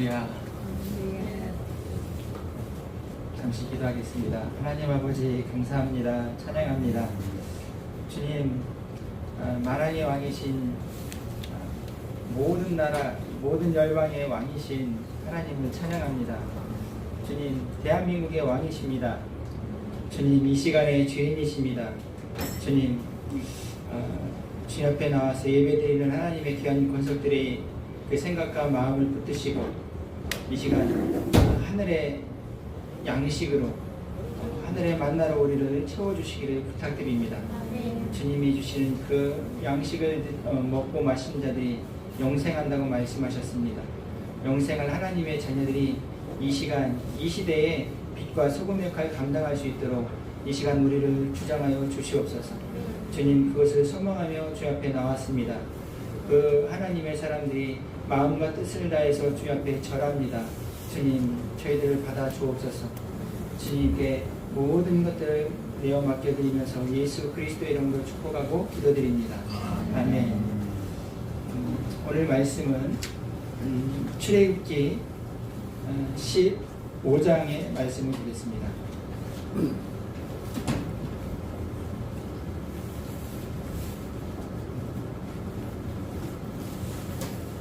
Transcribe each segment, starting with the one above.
할렐루야. 잠시 기도하겠습니다. 하나님 아버지 감사합니다. 찬양합니다. 주님, 만왕의 왕이신 모든 나라 모든 열방의 왕이신 하나님을 찬양합니다. 주님, 대한민국의 왕이십니다. 주님, 이 시간에 주인이십니다. 주님, 주님 앞에 나와서 예배드리는 하나님의 귀한 권속들의 그 생각과 마음을 붙드시고 이 시간 하늘의 양식으로 하늘의 만나로 우리를 채워주시기를 부탁드립니다. 주님이 주시는 그 양식을 먹고 마신 자들이 영생한다고 말씀하셨습니다. 영생할 하나님의 자녀들이 이 시간 이 시대에 빛과 소금의 역할을 감당할 수 있도록 이 시간 우리를 주장하여 주시옵소서. 주님, 그것을 소망하며 주 앞에 나왔습니다. 그 하나님의 사람들이 마음과 뜻을 다해서 주 앞에 절합니다. 주님, 저희들을 받아 주옵소서. 주님께 모든 것들을 내어 맡겨드리면서 예수 그리스도의 이름으로 축복하고 기도드립니다. 아멘. 오늘 말씀은 출애굽기 15장의 말씀을 드리겠습니다.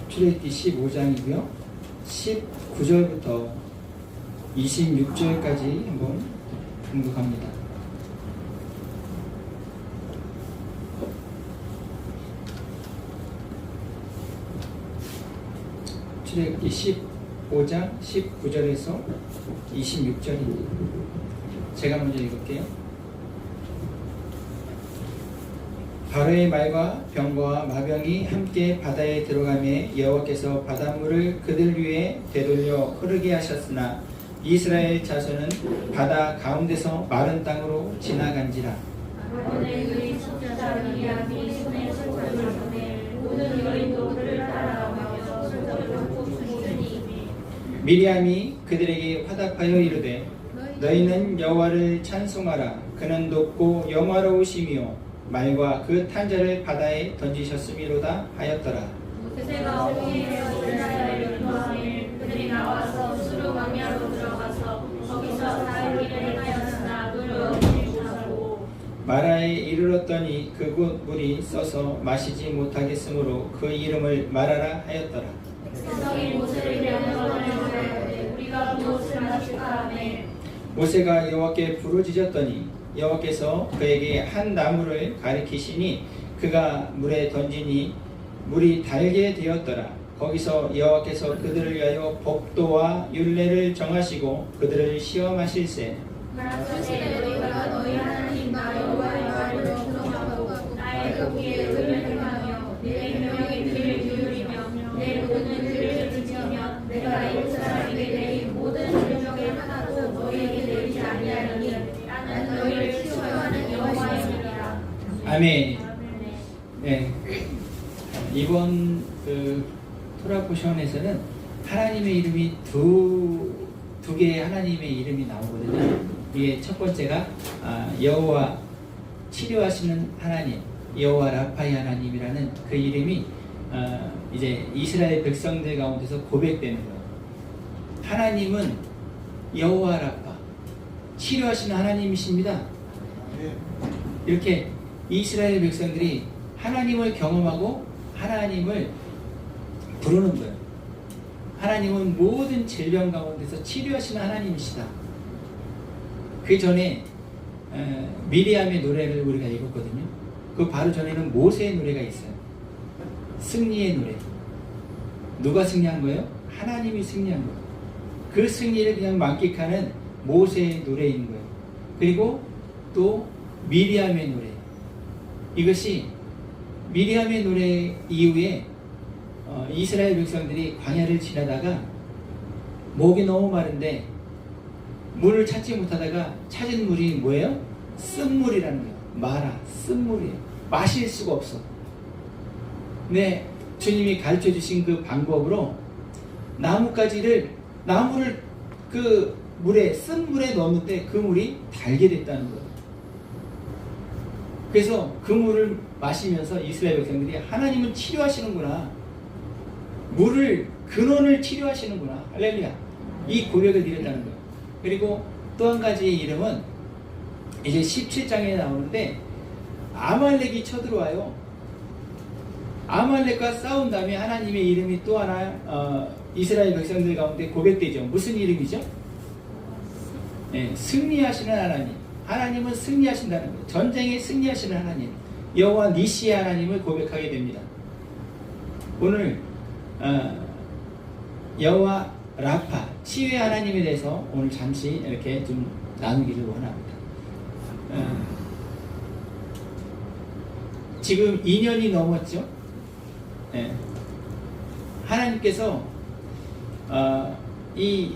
출애굽기 15장이고요. 19절부터 26절까지 한번 공독합니다. 출애굽기 15장 19절에서 26절입니다. 제가 먼저 읽을게요. 바로의 말과 병거와 마병이 함께 바다에 들어가매 여호와께서 바닷물을 그들 위에 되돌려 흐르게 하셨으나 이스라엘 자손은 바다 가운데서 마른 땅으로 지나간지라. 아론의 그의 손자 미리암이 손에 소금을 보내 모든 여인도 그를 따라가며 소금을 부으니 미리암이 그들에게 화답하여 이르되 너희는 여호와를 찬송하라. 그는 높고 영화로우시며 말과 그 탄자를 바다에 던지셨음이로다 하였더라. 모세가 홍해에서 이스라엘을 인도하매 그들이 나와서 수르 광야로 들어가서 거기서 사흘을 행하였으나 물을 얻지 못하고 마라에 이르렀더니 그곳 물이 써서 마시지 못하겠으므로 그 이름을 마라라 하였더라. 백성이 모세를 명령하여 우리가 무엇을 마실까 하매 모세가 여호와께 부르짖었더니 여호와께서 그에게 한 나무를 가리키시니 그가 물에 던지니 물이 달게 되었더라. 거기서 여호와께서 그들을 위하여 법도와 율례를 정하시고 그들을 시험하실세. 만일 너희가 너희 하나님과 여호와의 말을 순종하고 나의 도기에 의를 내 명의 귀를 기울이며 내 모든 길을 지키면 내가 이스라엘에게 내린 모든 죄명의 하나도 너희에게 내리지 아니하리니 나는 너희를 치유하는 여호와이니라. 아멘. 네. 이번 토라 포션에서는 하나님의 이름이 두 개의 하나님의 이름이 나오거든요. 이게 첫 번째가 여호와 치료하시는 하나님, 여호와 라파의 하나님이라는 그 이름이 이제 이스라엘 백성들 가운데서 고백되는 거예요. 하나님은 여호와 라파, 치료하시는 하나님이십니다. 이렇게 이스라엘 백성들이 하나님을 경험하고 하나님을 부르는 거예요. 하나님은 모든 질병 가운데서 치료하시는 하나님이시다. 그 전에 미리암의 노래를 우리가 읽었거든요. 그 바로 전에는 모세의 노래가 있어요. 승리의 노래. 누가 승리한 거예요? 하나님이 승리한 거예요. 그 승리를 그냥 만끽하는 모세의 노래인 거예요. 그리고 또 미리암의 노래. 이것이 미리암의 노래 이후에 이스라엘 백성들이 광야를 지나다가 목이 너무 마른데 물을 찾지 못하다가 찾은 물이 뭐예요? 쓴물이라는 거예요. 마라, 쓴물이에요. 마실 수가 없어. 네, 주님이 가르쳐 주신 그 방법으로 나무를 그 물에, 쓴물에 넣었는데 그 물이 달게 됐다는 거예요. 그래서 그 물을 마시면서 이스라엘 백성들이 하나님은 치료하시는구나. 물을 근원을 치료하시는구나. 할렐루야. 이 고백을 드렸다는 거예요. 그리고 또 한 가지의 이름은 이제 17장에 나오는데 아말렉이 쳐들어와요. 아말렉과 싸운 다음에 하나님의 이름이 또 하나 이스라엘 백성들 가운데 고백되죠. 무슨 이름이죠? 네, 승리하시는 하나님. 하나님은 승리하신다는 거예요. 전쟁에 승리하시는 하나님. 여호와 니시의 하나님을 고백하게 됩니다. 오늘 여호와 라파 치유의 하나님에 대해서 오늘 잠시 이렇게 좀 나누기를 원합니다. 지금 2년이 넘었죠. 네. 하나님께서 이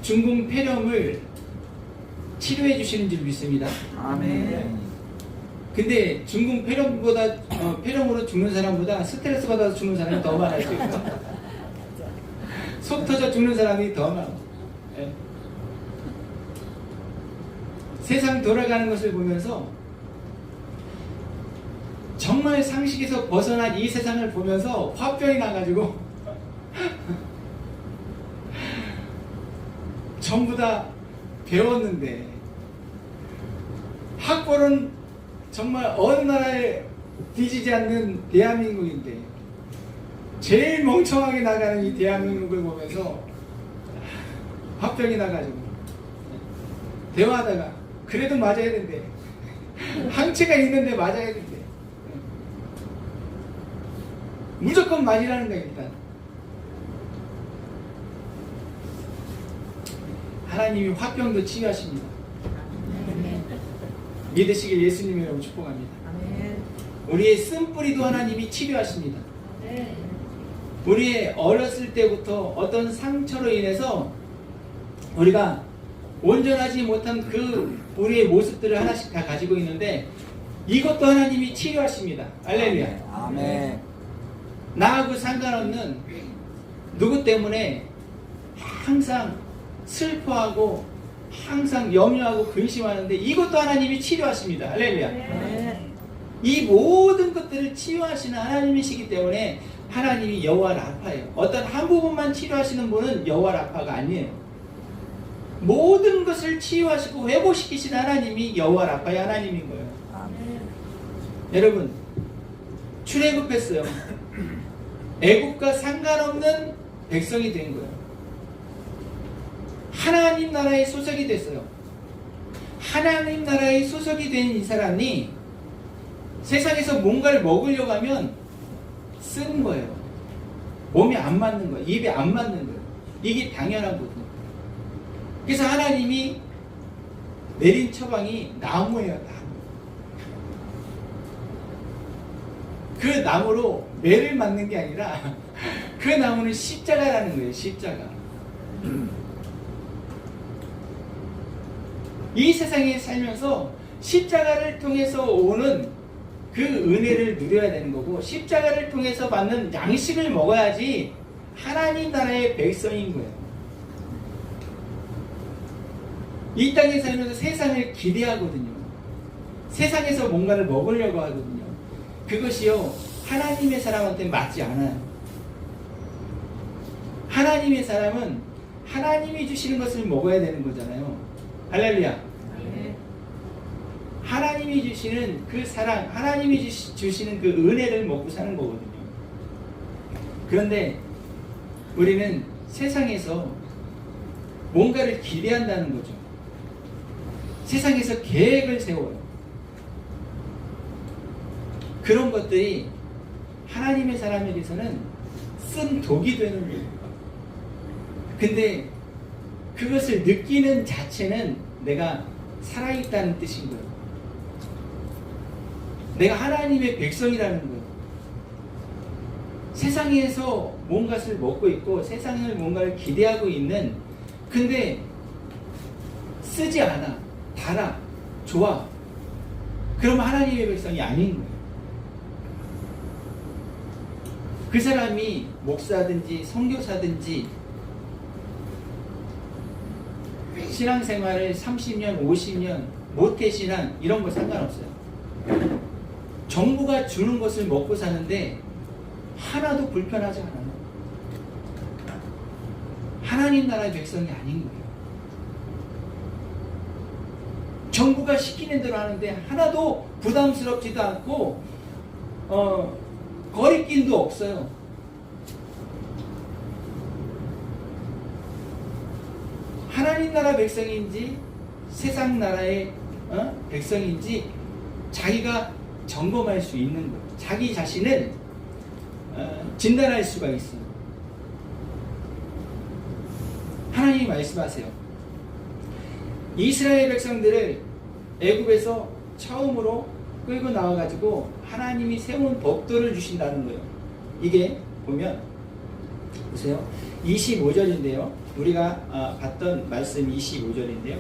중궁 폐렴을 치료해 주시는 줄 믿습니다. 아멘. 근데 중궁 폐렴보다 폐렴으로 죽는 사람보다 스트레스 받아서 죽는 사람이 더 많을 수 있어요. 속 터져 죽는 사람이 더 많아. 네. 세상 돌아가는 것을 보면서 정말 상식에서 벗어난 이 세상을 보면서 화병이 나가지고 전부 다 배웠는데 학벌은 정말 어느 나라에 뒤지지 않는 대한민국인데 제일 멍청하게 나가는 이 대한민국을 보면서 화병이 나가지고 대화하다가 그래도 맞아야 된대. 항체가 있는데 맞아야 된대. 무조건 맞으라는 거야. 일단 하나님이 화병도 치유하십니다. 믿으시길 예수님이라고 축복합니다. 우리의 쓴뿌리도 하나님이 치료하십니다. 우리의 어렸을 때부터 어떤 상처로 인해서 우리가 온전하지 못한 그 우리의 모습들을 하나씩 다 가지고 있는데 이것도 하나님이 치료하십니다. 할렐루야. 아멘. 나하고 상관없는 누구 때문에 항상 슬퍼하고 항상 염려하고 근심하는데 이것도 하나님이 치료하십니다. 할렐루야. 이 모든 것들을 치유하시는 하나님이시기 때문에 하나님이 여호와 라파예요. 어떤 한 부분만 치료하시는 분은 여호와 라파가 아니에요. 모든 것을 치유하시고 회복시키시는 하나님이 여호와 라파의 하나님인 거예요. 여러분 출애굽했어요. 애굽과 상관없는 백성이 된 거예요. 하나님 나라의 소속이 됐어요. 하나님 나라의 소속이 된 이 사람이 세상에서 뭔가를 먹으려고 하면 쓴 거예요. 몸에 안 맞는 거예요. 입에 안 맞는 거예요. 이게 당연하거든요. 그래서 하나님이 내린 처방이 나무예요. 나무. 그 나무로 매를 맞는 게 아니라 그 나무는 십자가라는 거예요. 십자가. 이 세상에 살면서 십자가를 통해서 오는 그 은혜를 누려야 되는 거고 십자가를 통해서 받는 양식을 먹어야지 하나님 나라의 백성인 거예요. 이 땅에 살면서 세상을 기대하거든요. 세상에서 뭔가를 먹으려고 하거든요. 그것이요 하나님의 사람한테 맞지 않아요. 하나님의 사람은 하나님이 주시는 것을 먹어야 되는 거잖아요. 할렐루야. 하나님이 주시는 그 사랑, 하나님이 주시는 그 은혜를 먹고 사는 거거든요. 그런데 우리는 세상에서 뭔가를 기대한다는 거죠. 세상에서 계획을 세워요. 그런 것들이 하나님의 사람에게서는 쓴 독이 되는 거예요. 근데 그것을 느끼는 자체는 내가 살아있다는 뜻인 거예요. 내가 하나님의 백성이라는 거예요. 세상에서 뭔가를 먹고 있고 세상을 뭔가를 기대하고 있는 근데 쓰지 않아. 달아. 좋아. 그러면 하나님의 백성이 아닌 거예요. 그 사람이 목사든지 선교사든지 신앙생활을 30년, 50년 모태신앙 이런 거 상관없어요. 정부가 주는 것을 먹고 사는데 하나도 불편하지 않아요. 하나님 나라의 백성이 아닌 거예요. 정부가 시키는 대로 하는데 하나도 부담스럽지도 않고 거리낌도 없어요. 하나님 나라 백성인지 세상 나라의 백성인지 자기가 점검할 수 있는 거예요. 자기 자신을 진단할 수가 있어요. 하나님이 말씀하세요. 이스라엘 백성들을 애굽에서 처음으로 끌고 나와가지고 하나님이 세운 법도를 주신다는 거예요. 이게 보면 보세요. 25절인데요. 우리가 봤던 말씀 25절인데요.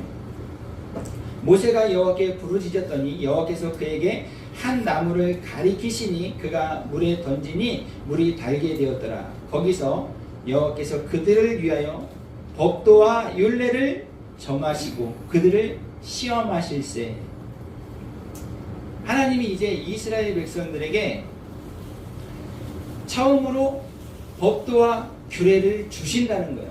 모세가 여호와께 부르짖었더니 여호와께서 그에게 한 나무를 가리키시니 그가 물에 던지니 물이 달게 되었더라. 거기서 여호와께서 그들을 위하여 법도와 율례를 정하시고 그들을 시험하실세. 하나님이 이제 이스라엘 백성들에게 처음으로 법도와 규례를 주신다는 거예요.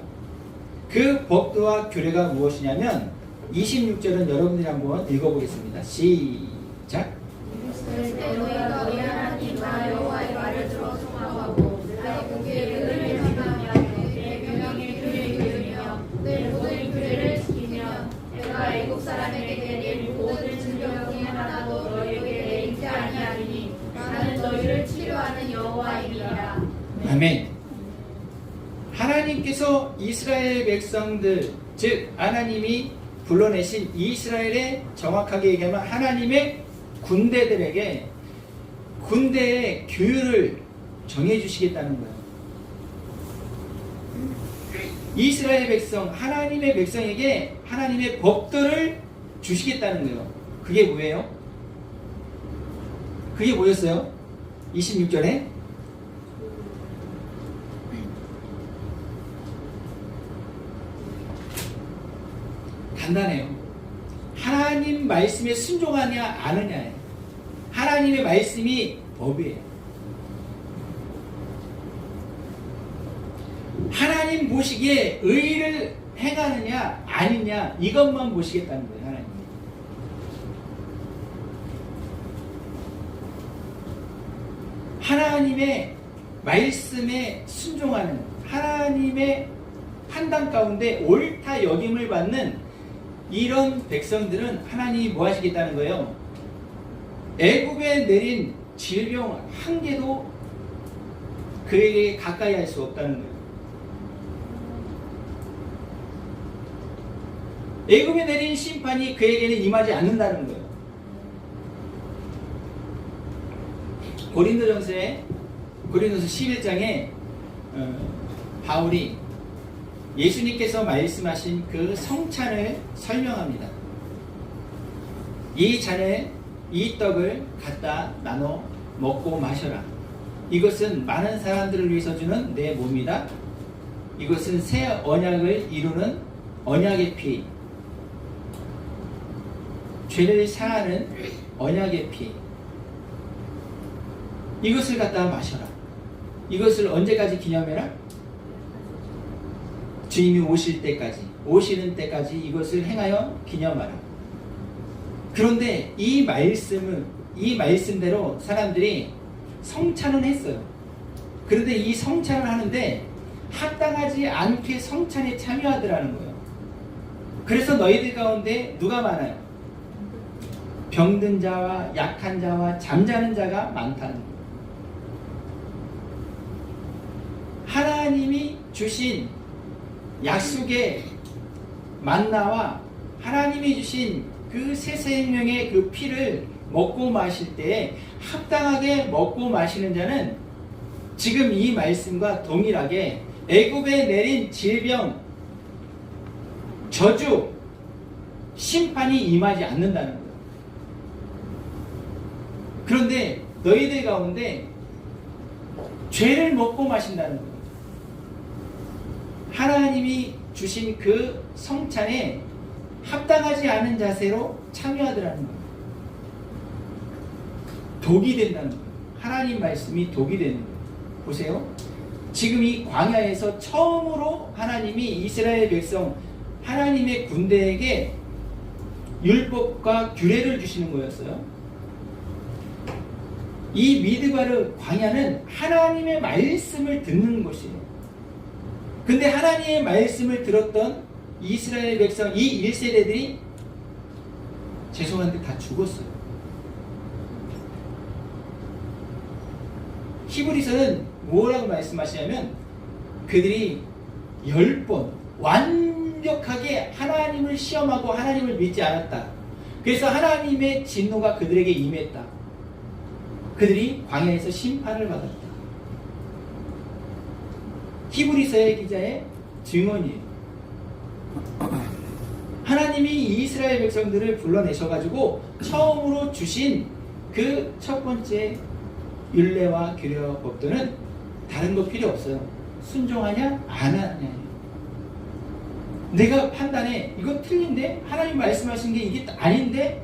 그 법도와 규례가 무엇이냐면 26절은 여러분들이 한번 읽어보겠습니다. 시작. 너희가 너희 하나님 나 여호와의 말을 들어 순종하고 나의 공계를 행하며 내 명령의 규례를 지키며 내 모든 규례를 지키면 내가 애국 사람에게 내린 모든 질병이 하나도 너희에게 내리지 아니하리니 나는 너희를 치료하는 여호와이니라. 아멘. 하나님께서 이스라엘 백성들, 즉 하나님이 불러내신 이스라엘의, 정확하게 얘기하면 하나님의 군대들에게 군대의 규율을 정해주시겠다는 거예요. 이스라엘 백성, 하나님의 백성에게 하나님의 법도를 주시겠다는 거예요. 그게 뭐예요? 그게 뭐였어요? 26절에 간단해요. 하나님 말씀에 순종하냐 아느냐예요. 하나님의 말씀이 법이에요. 하나님 보시기에 의를 행하느냐 아니냐 이것만 보시겠다는 거예요. 하나님. 하나님의 말씀에 순종하는, 하나님의 판단 가운데 옳다 여김을 받는 이런 백성들은 하나님이 뭐 하시겠다는 거예요? 애굽에 내린 질병 한 개도 그에게 가까이 할 수 없다는 거예요. 애굽에 내린 심판이 그에게는 임하지 않는다는 거예요. 고린도전서 11장에 바울이 예수님께서 말씀하신 그 성찬을 설명합니다. 이 잔을, 이 떡을 갖다 나눠 먹고 마셔라. 이것은 많은 사람들을 위해서 주는 내 몸이다. 이것은 새 언약을 이루는 언약의 피, 죄를 사하는 언약의 피. 이것을 갖다 마셔라. 이것을 언제까지 기념해라? 주님이 오시는 때까지 이것을 행하여 기념하라. 그런데 이 말씀대로 사람들이 성찬은 했어요. 그런데 이 성찬을 하는데 합당하지 않게 성찬에 참여하더라는 거예요. 그래서 너희들 가운데 누가 많아요? 병든 자와 약한 자와 잠자는 자가 많다는 거예요. 하나님이 주신 약속의 만나와 하나님이 주신 그 새 생명의 그 피를 먹고 마실 때 합당하게 먹고 마시는 자는 지금 이 말씀과 동일하게 애굽에 내린 질병, 저주, 심판이 임하지 않는다는 거예요. 그런데 너희들 가운데 죄를 먹고 마신다는 거예요. 하나님이 주신 그 성찬에 합당하지 않은 자세로 참여하더라는 거예요. 독이 된다는 거예요. 하나님 말씀이 독이 되는 거예요. 보세요. 지금 이 광야에서 처음으로 하나님이 이스라엘 백성 하나님의 군대에게 율법과 규례를 주시는 거였어요. 이 미드바르 광야는 하나님의 말씀을 듣는 곳이에요. 근데 하나님의 말씀을 들었던 이스라엘 백성 이 1세대들이 죄송한데 다 죽었어요. 히브리서는 뭐라고 말씀하시냐면 그들이 10번 완벽하게 하나님을 시험하고 하나님을 믿지 않았다. 그래서 하나님의 진노가 그들에게 임했다. 그들이 광야에서 심판을 받았다. 히브리서의 기자의 증언이에요. 하나님이 이스라엘 백성들을 불러내셔가지고 처음으로 주신 그 첫 번째 율례와 규례와 법도는 다른 거 필요 없어요. 순종하냐 안 하냐. 내가 판단해 이거 틀린데 하나님 말씀하신 게 이게 아닌데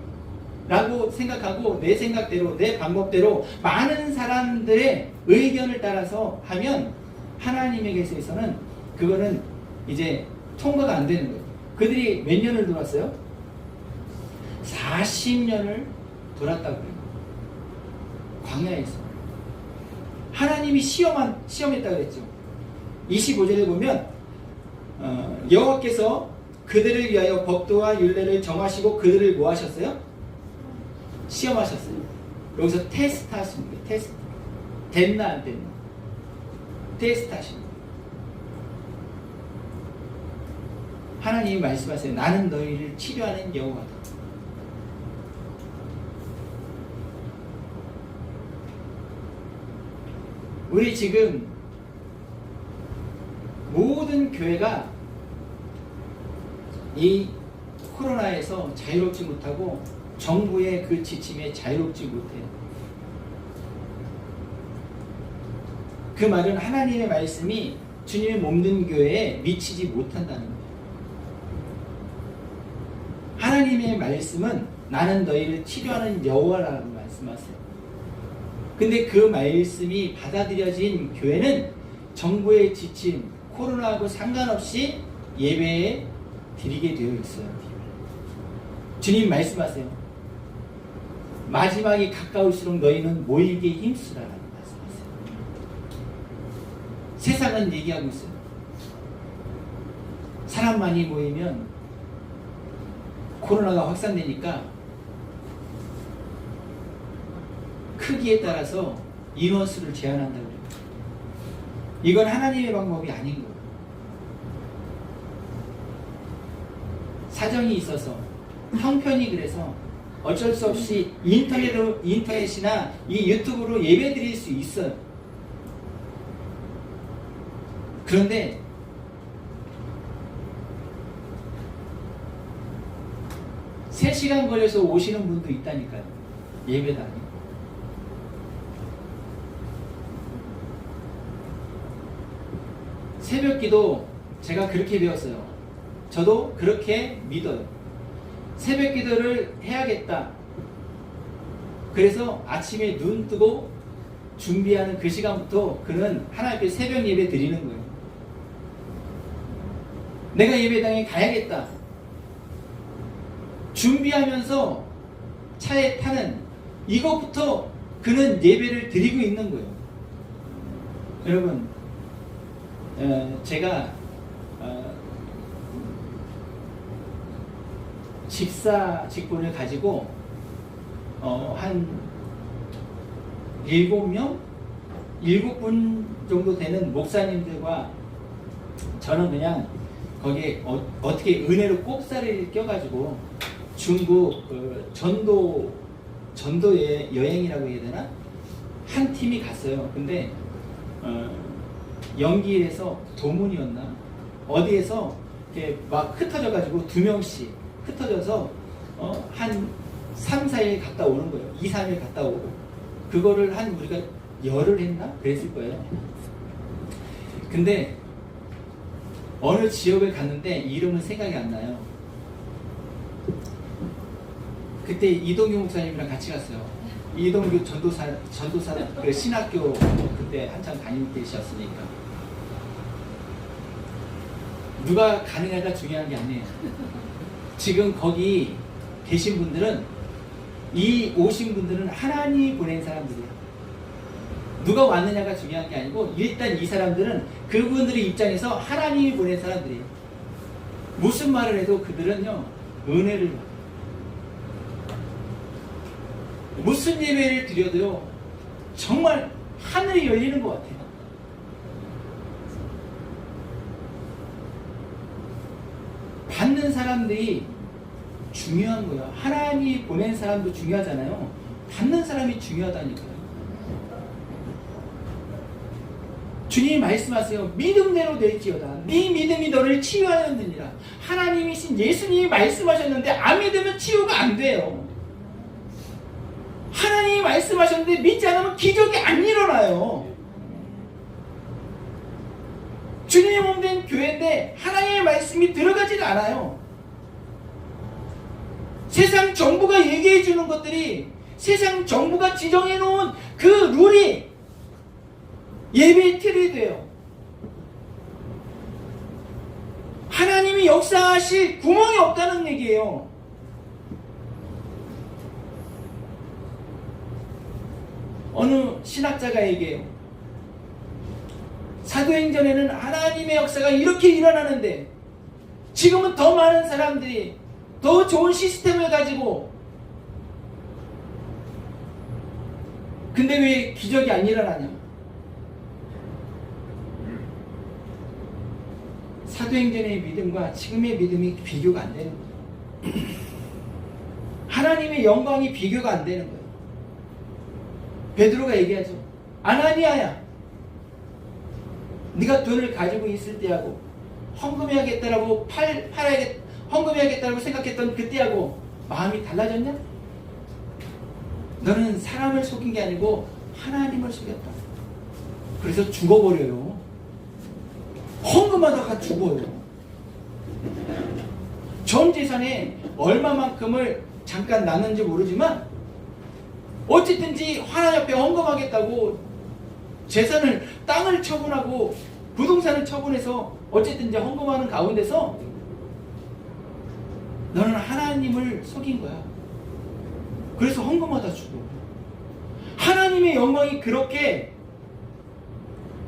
라고 생각하고 내 생각대로 내 방법대로 많은 사람들의 의견을 따라서 하면 하나님에게서는 그거는 이제 통과가 안 되는 거예요. 그들이 몇 년을 돌았어요? 40년을 돌았다고 해요. 광야에서 하나님이 시험했다고 그랬죠. 25절에 보면 여호와께서 그들을 위하여 법도와 율례를 정하시고 그들을 뭐 하셨어요? 시험하셨어요. 여기서 테스트 하시는 거예요. 테스트. 됐나 안 됐나? 테스트 하시는 거예요. 하나님이 말씀하세요. 나는 너희를 치료하는 여호와다. 우리 지금 모든 교회가 이 코로나에서 자유롭지 못하고 정부의 그 지침에 자유롭지 못해요. 그 말은 하나님의 말씀이 주님의 몸된 교회에 미치지 못한다는 거예요. 하나님의 말씀은 나는 너희를 치료하는 여호와라고 말씀하세요. 근데 그 말씀이 받아들여진 교회는 정부의 지침, 코로나하고 상관없이 예배에 드리게 되어 있어요. 주님 말씀하세요. 마지막이 가까울수록 너희는 모이게 힘쓰라라고 말씀하세요. 세상은 얘기하고 있어요. 사람 많이 모이면 코로나가 확산되니까 크기에 따라서 인원수를 제한한다고 그래요. 이건 하나님의 방법이 아닌 거예요. 사정이 있어서 형편이 그래서 어쩔 수 없이 인터넷이나 이 유튜브로 예배 드릴 수 있어요. 그런데 세 시간 걸려서 오시는 분도 있다니까요. 예배당에. 새벽기도 제가 그렇게 배웠어요. 저도 그렇게 믿어요. 새벽기도를 해야겠다. 그래서 아침에 눈 뜨고 준비하는 그 시간부터 그는 하나님 앞에 새벽 예배 드리는 거예요. 내가 예배당에 가야겠다. 준비하면서 차에 타는 이것부터 그는 예배를 드리고 있는 거예요. 여러분, 제가 집사 직분을 가지고 한 7분 정도 되는 목사님들과 저는 그냥 거기에 어떻게 은혜로 꼽사리를 껴가지고 중국 전도의 여행이라고 해야 되나? 한 팀이 갔어요. 근데 연기에서 도문이었나? 어디에서 이렇게 막 흩어져가지고 2명씩 흩어져서 한 3, 4일 갔다 오는 거예요. 2, 3일 갔다 오고 그거를 우리가 열흘 했나? 그랬을 거예요. 근데 어느 지역을 갔는데 이름은 생각이 안 나요. 그때 이동규 목사님이랑 같이 갔어요. 이동규 전도사 그 신학교 그때 한참 다닐 때셨으니까 누가 가느냐가 중요한 게 아니에요. 지금 거기 계신 분들은, 이 오신 분들은 하나님이 보낸 사람들이에요. 누가 왔느냐가 중요한 게 아니고 일단 이 사람들은 그분들의 입장에서 하나님이 보낸 사람들이에요. 무슨 말을 해도 그들은요, 은혜를 받아요. 무슨 예배를 드려도요, 정말 하늘이 열리는 것 같아요. 받는 사람들이 중요한 거예요. 하나님이 보낸 사람도 중요하잖아요. 받는 사람이 중요하다니까요. 주님이 말씀하세요. 믿음대로 될지어다. 네 믿음이 너를 치유하였느니라. 하나님이신 예수님이 말씀하셨는데 안 믿으면 치유가 안 돼요. 하나님이 말씀하셨는데 믿지 않으면 기적이 안 일어나요. 주님의 몸된 교회인데 하나님의 말씀이 들어가지가 않아요. 세상 정부가 얘기해 주는 것들이, 세상 정부가 지정해 놓은 그 룰이 예배의 틀이 돼요. 하나님이 역사하실 구멍이 없다는 얘기예요. 어느 신학자가 얘기해요. 사도행전에는 하나님의 역사가 이렇게 일어나는데 지금은 더 많은 사람들이 더 좋은 시스템을 가지고, 근데 왜 기적이 안 일어나냐? 사도행전의 믿음과 지금의 믿음이 비교가 안 되는 거예요. 하나님의 영광이 비교가 안 되는 거예요. 베드로가 얘기하죠. 아나니아야, 네가 돈을 가지고 있을 때하고 헌금해야겠다라고 헌금해야겠다라고 생각했던 그때하고 마음이 달라졌냐? 너는 사람을 속인 게 아니고 하나님을 속였다. 그래서 죽어버려요. 헌금하다가 죽어요. 전 재산에 얼마만큼을 잠깐 나눴는지 모르지만 어쨌든지 하나님 앞에 헌금하겠다고 재산을, 땅을 처분하고 부동산을 처분해서 어쨌든지 헌금하는 가운데서 너는 하나님을 속인 거야. 그래서 헌금하다 죽어. 하나님의 영광이 그렇게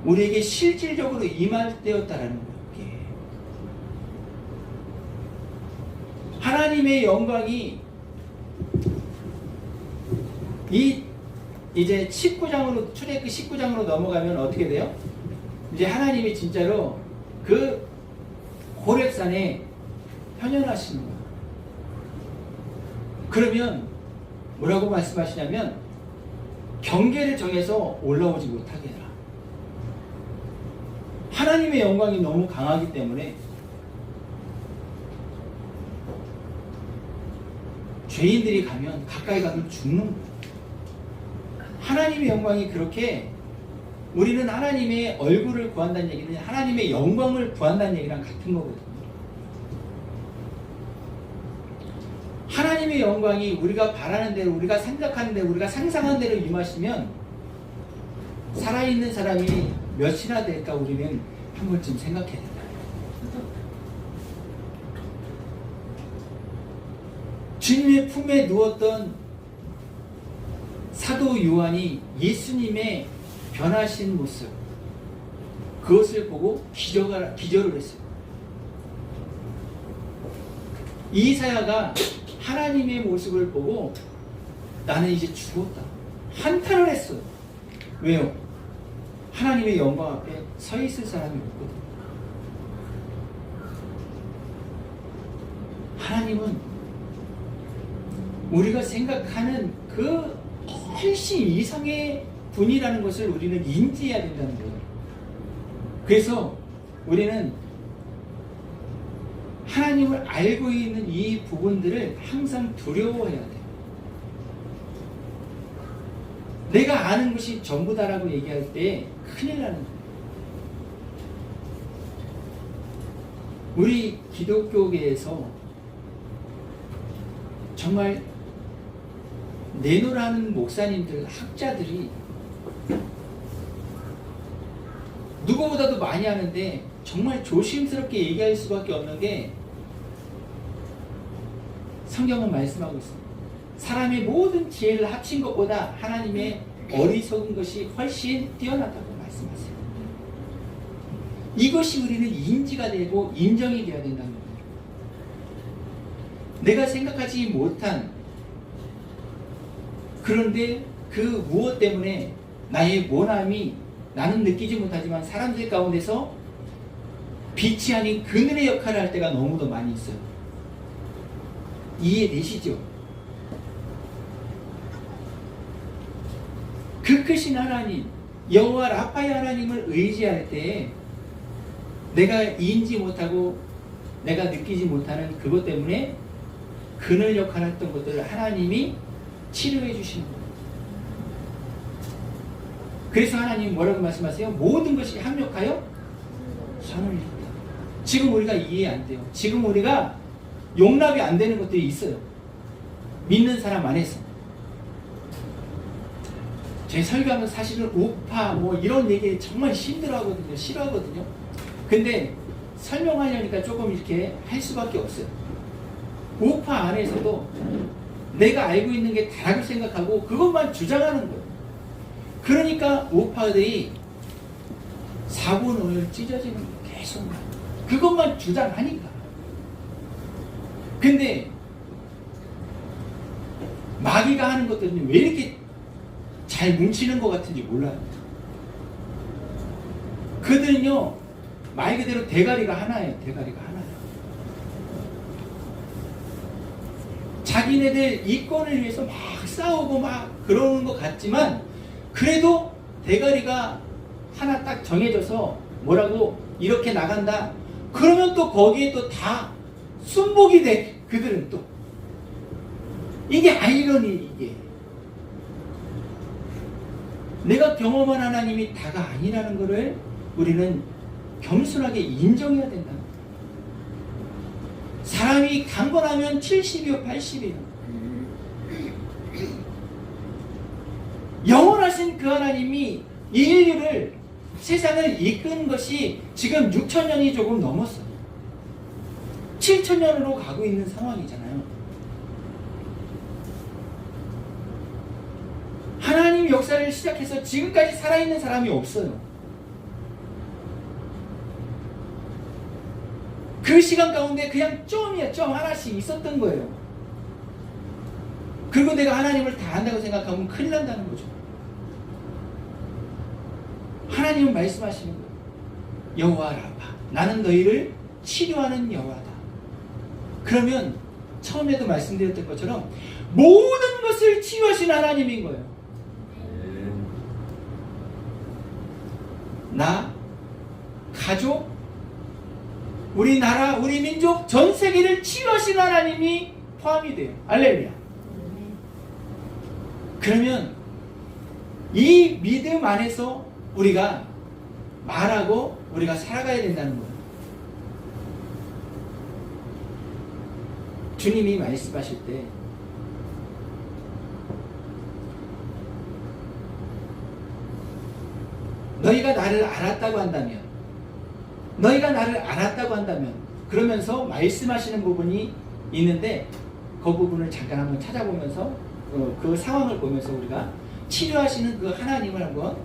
우리에게 실질적으로 임할 때였다라는 거예요. 하나님의 영광이 이제 19장으로, 출애굽기 19장으로 넘어가면 어떻게 돼요? 이제 하나님이 진짜로 그 호렙산에 현현하시는 거예요. 그러면 뭐라고 말씀하시냐면 경계를 정해서 올라오지 못하게 해라. 하나님의 영광이 너무 강하기 때문에 죄인들이 가까이 가면 죽는 거예요. 하나님의 영광이 그렇게, 우리는 하나님의 얼굴을 구한다는 얘기는 하나님의 영광을 구한다는 얘기랑 같은 거거든요. 하나님의 영광이 우리가 바라는 대로, 우리가 생각하는 대로, 우리가 상상하는 대로 임하시면 살아있는 사람이 몇이나 될까 우리는 한 번쯤 생각해야 된다. 주님의 품에 누웠던 사도 요한이 예수님의 변하신 모습, 그것을 보고 기절을 했어요. 이사야가 하나님의 모습을 보고 나는 이제 죽었다, 한탄을 했어요. 왜요? 하나님의 영광 앞에 서 있을 사람이 없거든요. 하나님은 우리가 생각하는 그 훨씬 이상의 분이라는 것을 우리는 인지해야 된다는 거예요. 그래서 우리는 하나님을 알고 있는 이 부분들을 항상 두려워해야 돼요. 내가 아는 것이 전부다라고 얘기할 때 큰일 나는 거예요. 우리 기독교계에서 정말 내노라는 목사님들, 학자들이 누구보다도 많이 하는데 정말 조심스럽게 얘기할 수밖에 없는 게 성경은 말씀하고 있습니다. 사람의 모든 지혜를 합친 것보다 하나님의 어리석은 것이 훨씬 뛰어나다고 말씀하세요. 이것이 우리는 인지가 되고 인정이 되어야 된다는 겁니다. 내가 생각하지 못한, 그런데 그 무엇 때문에 나의 모함이 나는 느끼지 못하지만 사람들 가운데서 빛이 아닌 그늘의 역할을 할 때가 너무도 많이 있어요. 이해되시죠? 그 크신 하나님, 여호와 라파의 하나님을 의지할 때 내가 인지 못하고 내가 느끼지 못하는 그것 때문에 그늘 역할을 했던 것들을 하나님이 치료해 주시는 거예요. 그래서 하나님이 뭐라고 말씀하세요? 모든 것이 합력하여 선을 이룬다. 지금 우리가 이해 안 돼요. 지금 우리가 용납이 안 되는 것들이 있어요. 믿는 사람 안에서. 제 설교하면서 사실은 우파 뭐 이런 얘기 정말 힘들어하거든요. 싫어하거든요. 근데 설명하려니까 조금 이렇게 할 수밖에 없어요. 우파 안에서도 내가 알고 있는 게 다라고 생각하고 그것만 주장하는 거예요. 그러니까 우파들이 사고는 찢어지는 거 계속 나요. 그것만 주장하니까. 근데 마귀가 하는 것들은 왜 이렇게 잘 뭉치는 것 같은지 몰라요. 그들은요, 말 그대로 대가리가 하나예요. 대가리가 하나예요. 자기네들 이권을 위해서 막 싸우고 막 그러는 것 같지만 그래도 대가리가 하나 딱 정해져서 뭐라고 이렇게 나간다. 그러면 또 거기에 또 다 순복이 돼. 그들은 또. 이게 아이러니 이게. 내가 경험한 하나님이 다가 아니라는 것을 우리는 겸손하게 인정해야 된다. 사람이 강건하면 70이요 80이요. 영원하신 그 하나님이 이 인류를, 세상을 이끈 것이 지금 6,000년이 조금 넘었어요. 7,000년으로 가고 있는 상황이잖아요. 하나님 역사를 시작해서 지금까지 살아있는 사람이 없어요. 그 시간 가운데 그냥 점이야, 점 하나씩 있었던 거예요. 그리고 내가 하나님을 다 안다고 생각하면 큰일 난다는 거죠. 하나님은 말씀하시는 거예요. 여호와 라파, 나는 너희를 치료하는 여호와다. 그러면 처음에도 말씀드렸던 것처럼 모든 것을 치유하신 하나님인 거예요. 나, 가족, 우리 나라, 우리 민족, 전 세계를 치유하신 하나님이 포함이 돼요. 할렐루야. 그러면 이 믿음 안에서 우리가 말하고 우리가 살아가야 된다는 거예요. 주님이 말씀하실 때 너희가 나를 알았다고 한다면, 너희가 나를 알았다고 한다면, 그러면서 말씀하시는 부분이 있는데 그 부분을 잠깐 한번 찾아보면서 그 상황을 보면서 우리가 치료하시는 그 하나님을 한번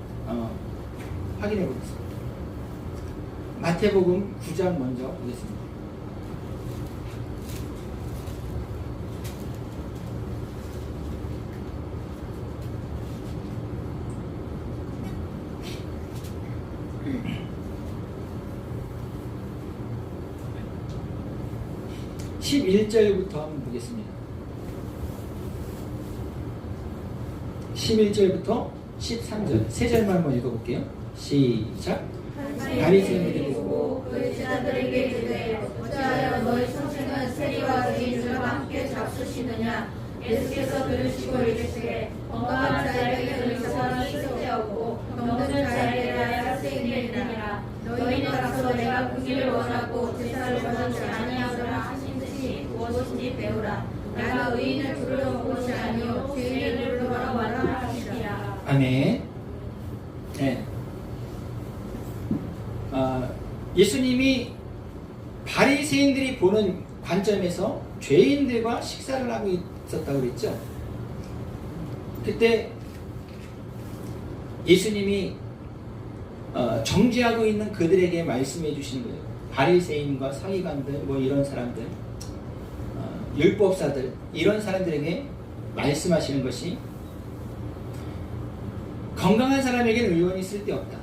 확인해 보겠습니다. 마태복음 9장 먼저 보겠습니다. (11절부터) 한번 보겠습니다. 11절부터 13절 세 절만 한번 읽어볼게요. 시작. 바리새인들이 보고 그 제자들에게 이르되 어찌하여 너희 선생은 세리와 죄인들과 함께 잡수시느냐. 예수께서 들으시고 이르시되 건강한 자에게 의사는 쓸데없고 병든 자에게 대하여 할 수 있느니라. 너희는 가서 내가 구기를 원하고 제사를 원하지 아니하노라 하신 듯이 무엇인지 배우라. 내가 의인을 부르러 온 것이 아니요 죄인을 부르러 왔다 하시니라. 아멘. 네. 예수님이 바리새인들이 보는 관점에서 죄인들과 식사를 하고 있었다고 그랬죠. 그때 예수님이 정죄하고 있는 그들에게 말씀해 주시는 거예요. 바리새인과 서기관들 뭐 이런 사람들, 율법사들 이런 사람들에게 말씀하시는 것이 건강한 사람에게는 의원이 쓸데없다.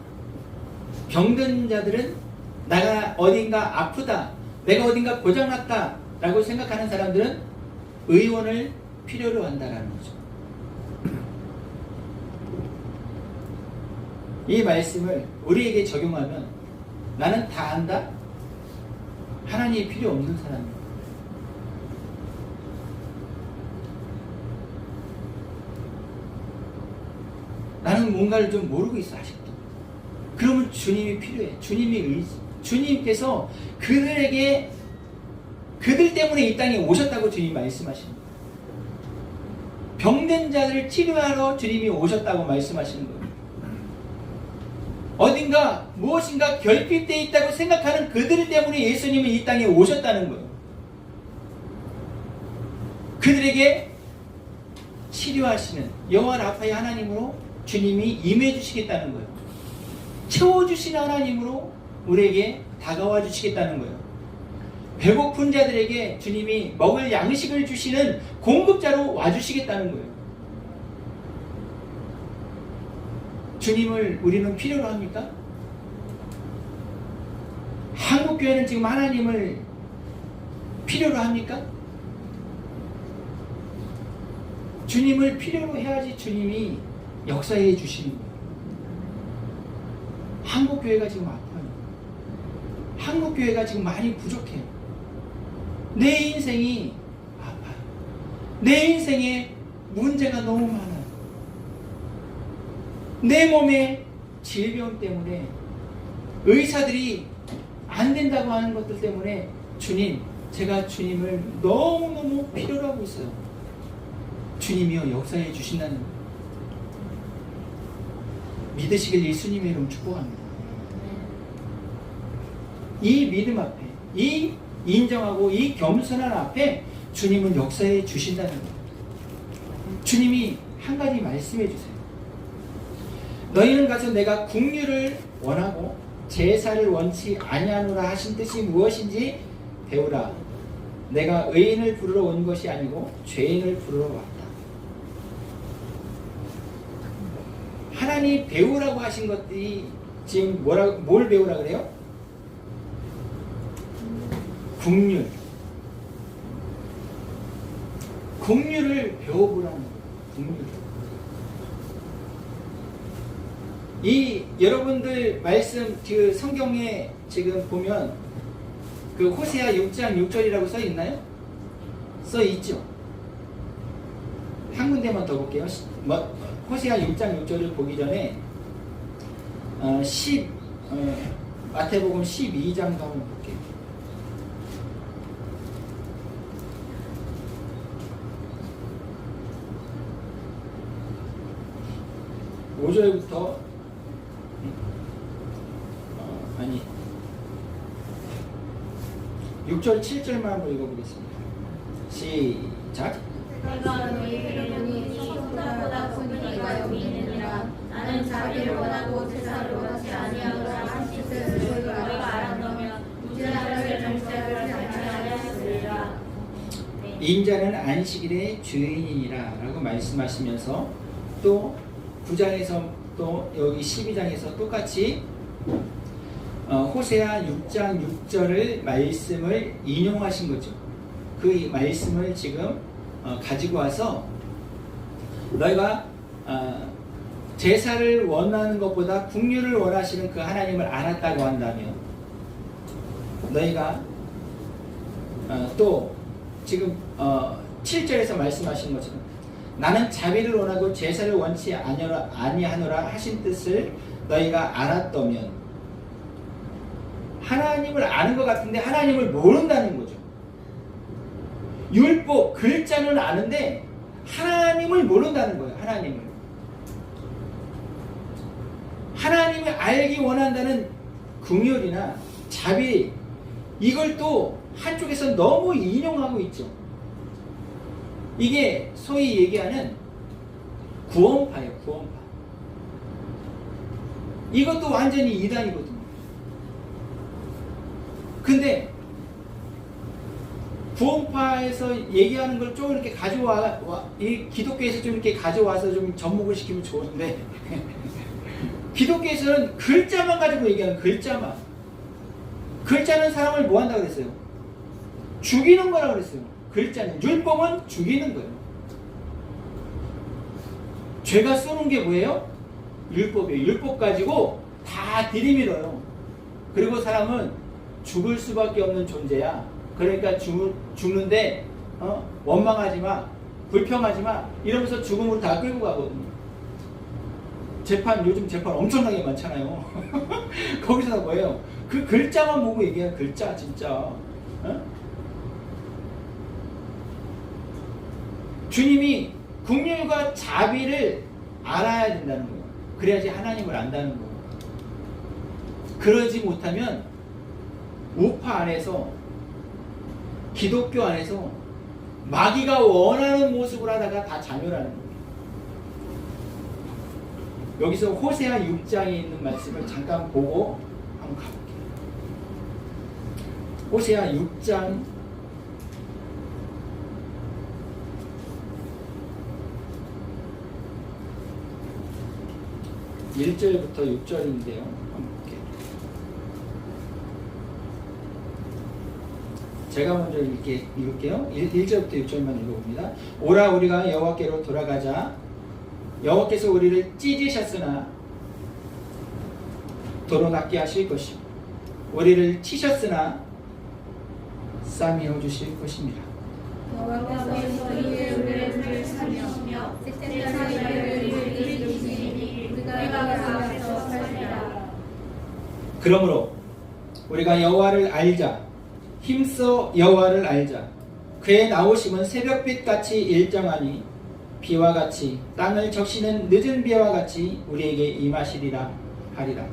병든 자들은 내가 어딘가 아프다, 내가 어딘가 고장났다 라고 생각하는 사람들은 의원을 필요로 한다라는 거죠. 이 말씀을 우리에게 적용하면 나는 다 안다? 하나님이 필요 없는 사람이에요. 나는 뭔가를 좀 모르고 있어 아직도. 그러면 주님이 필요해. 주님께서 그들에게 그들 때문에 이 땅에 오셨다고 주님이 말씀하십니다. 병든 자들을 치료하러 주님이 오셨다고 말씀하시는 거예요. 어딘가 무엇인가 결핍되어 있다고 생각하는 그들 때문에 예수님은 이 땅에 오셨다는 거예요. 그들에게 치료하시는 여호와 라파의 하나님으로 주님이 임해 주시겠다는 거예요. 채워주신 하나님으로 우리에게 다가와 주시겠다는 거예요. 배고픈 자들에게 주님이 먹을 양식을 주시는 공급자로 와주시겠다는 거예요. 주님을 우리는 필요로 합니까? 한국교회는 지금 하나님을 필요로 합니까? 주님을 필요로 해야지 주님이 역사해 주시는 거예요. 한국교회가 지금 아파요. 한국교회가 지금 많이 부족해요. 내 인생이 아파요. 내 인생에 문제가 너무 많아요. 내 몸에 질병 때문에 의사들이 안 된다고 하는 것들 때문에 주님, 제가 주님을 너무너무 필요로 하고 있어요. 주님이여 역사해 주신다는 거예요. 믿으시길 예수님의 이름 축복합니다. 이 믿음 앞에, 이 인정하고 이 겸손한 앞에 주님은 역사해 주신다는 거예요. 주님이 한 가지 말씀해 주세요. 너희는 가서 내가 긍휼을 원하고 제사를 원치 아니하노라 하신 뜻이 무엇인지 배우라. 내가 의인을 부르러 온 것이 아니고 죄인을 부르러 왔다. 하나님 배우라고 하신 것들이 지금 뭘 배우라 그래요? 긍휼. 긍휼을 배워보라는 거예요. 긍휼. 이 여러분들 말씀 그 성경에 지금 보면 그 호세아 6장 6절이라고 써 있나요? 써 있죠. 한 군데만 더 볼게요. 호세아 6장 6절을 보기 전에 마태복음 12장도 한번 볼게요. (5절부터) 아니 6절 7절만 한번 읽어보겠습니다. 시작. 내가 너희에게 손보다 큰 이가 여기 있느니라. 나는 자비를 원하고 제사를 원하지 아니하노라 하신 뜻을 너희가 알았다면 무죄자를 정죄를 당치 아니하였으리라. 인자는 안식일의 주인이니라 라고 말씀하시면서 또 9장에서 또 여기 12장에서 똑같이 호세아 6장 6절을 말씀을 인용하신 거죠. 그 말씀을 지금 가지고 와서 너희가 제사를 원하는 것보다 긍휼을 원하시는 그 하나님을 알았다고 한다면 너희가 또 지금 7절에서 말씀하신 것처럼 나는 자비를 원하고 제사를 원치 아니하노라 하신 뜻을 너희가 알았다면 하나님을 아는 것 같은데 하나님을 모른다는 거죠. 율법 글자는 아는데 하나님을 모른다는 거예요. 하나님을 알기 원한다는 긍휼이나 자비, 이걸 또 한쪽에서 너무 인용하고 있죠. 이게 소위 얘기하는 구원파예요, 구원파. 이것도 완전히 이단이거든요. 근데 구원파에서 얘기하는 걸 좀 이렇게 이 기독교에서 좀 이렇게 가져와서 좀 접목을 시키면 좋은데, 기독교에서는 글자만 가지고 얘기하는 글자만. 글자는 사람을 뭐 한다고 그랬어요? 죽이는 거라고 그랬어요. 글자는. 율법은 죽이는 거예요. 죄가 쏘는 게 뭐예요? 율법이에요. 율법 가지고 다 들이밀어요. 그리고 사람은 죽을 수밖에 없는 존재야. 그러니까 죽는데 원망하지 마, 불평하지 마 이러면서 죽음으로 다 끌고 가거든요. 요즘 재판 엄청나게 많잖아요. 거기서 뭐예요? 그 글자만 보고 얘기해요. 글자 진짜. 주님이 긍휼과 자비를 알아야 된다는 거예요. 그래야지 하나님을 안다는 거예요. 그러지 못하면 우파 안에서, 기독교 안에서 마귀가 원하는 모습을 하다가 다 자멸하는 거예요. 여기서 호세아 6장에 있는 말씀을 잠깐 보고 한번 가볼게요. 호세아 6장 1절부터 6절인데요. 한번 볼게요. 제가 먼저 읽을게요. 1절부터 6절만 읽어봅니다. 오라 우리가 여호와께로 돌아가자. 여호와께서 우리를 찢으셨으나 도로 낫게 하실 것이요 우리를 치셨으나 싸매어 주실 것입니다. 여호와께서 우리를 살리시며 세상의 죄를 이기시니 우리가 그 앞에서 살리라. 그러므로 우리가 여호와를 알자. 힘써 여호와를 알자. 그의 나오심은 새벽빛같이 일정하니 비와 같이 땅을 적시는 늦은 비와 같이 우리에게 임하시리라 하리라.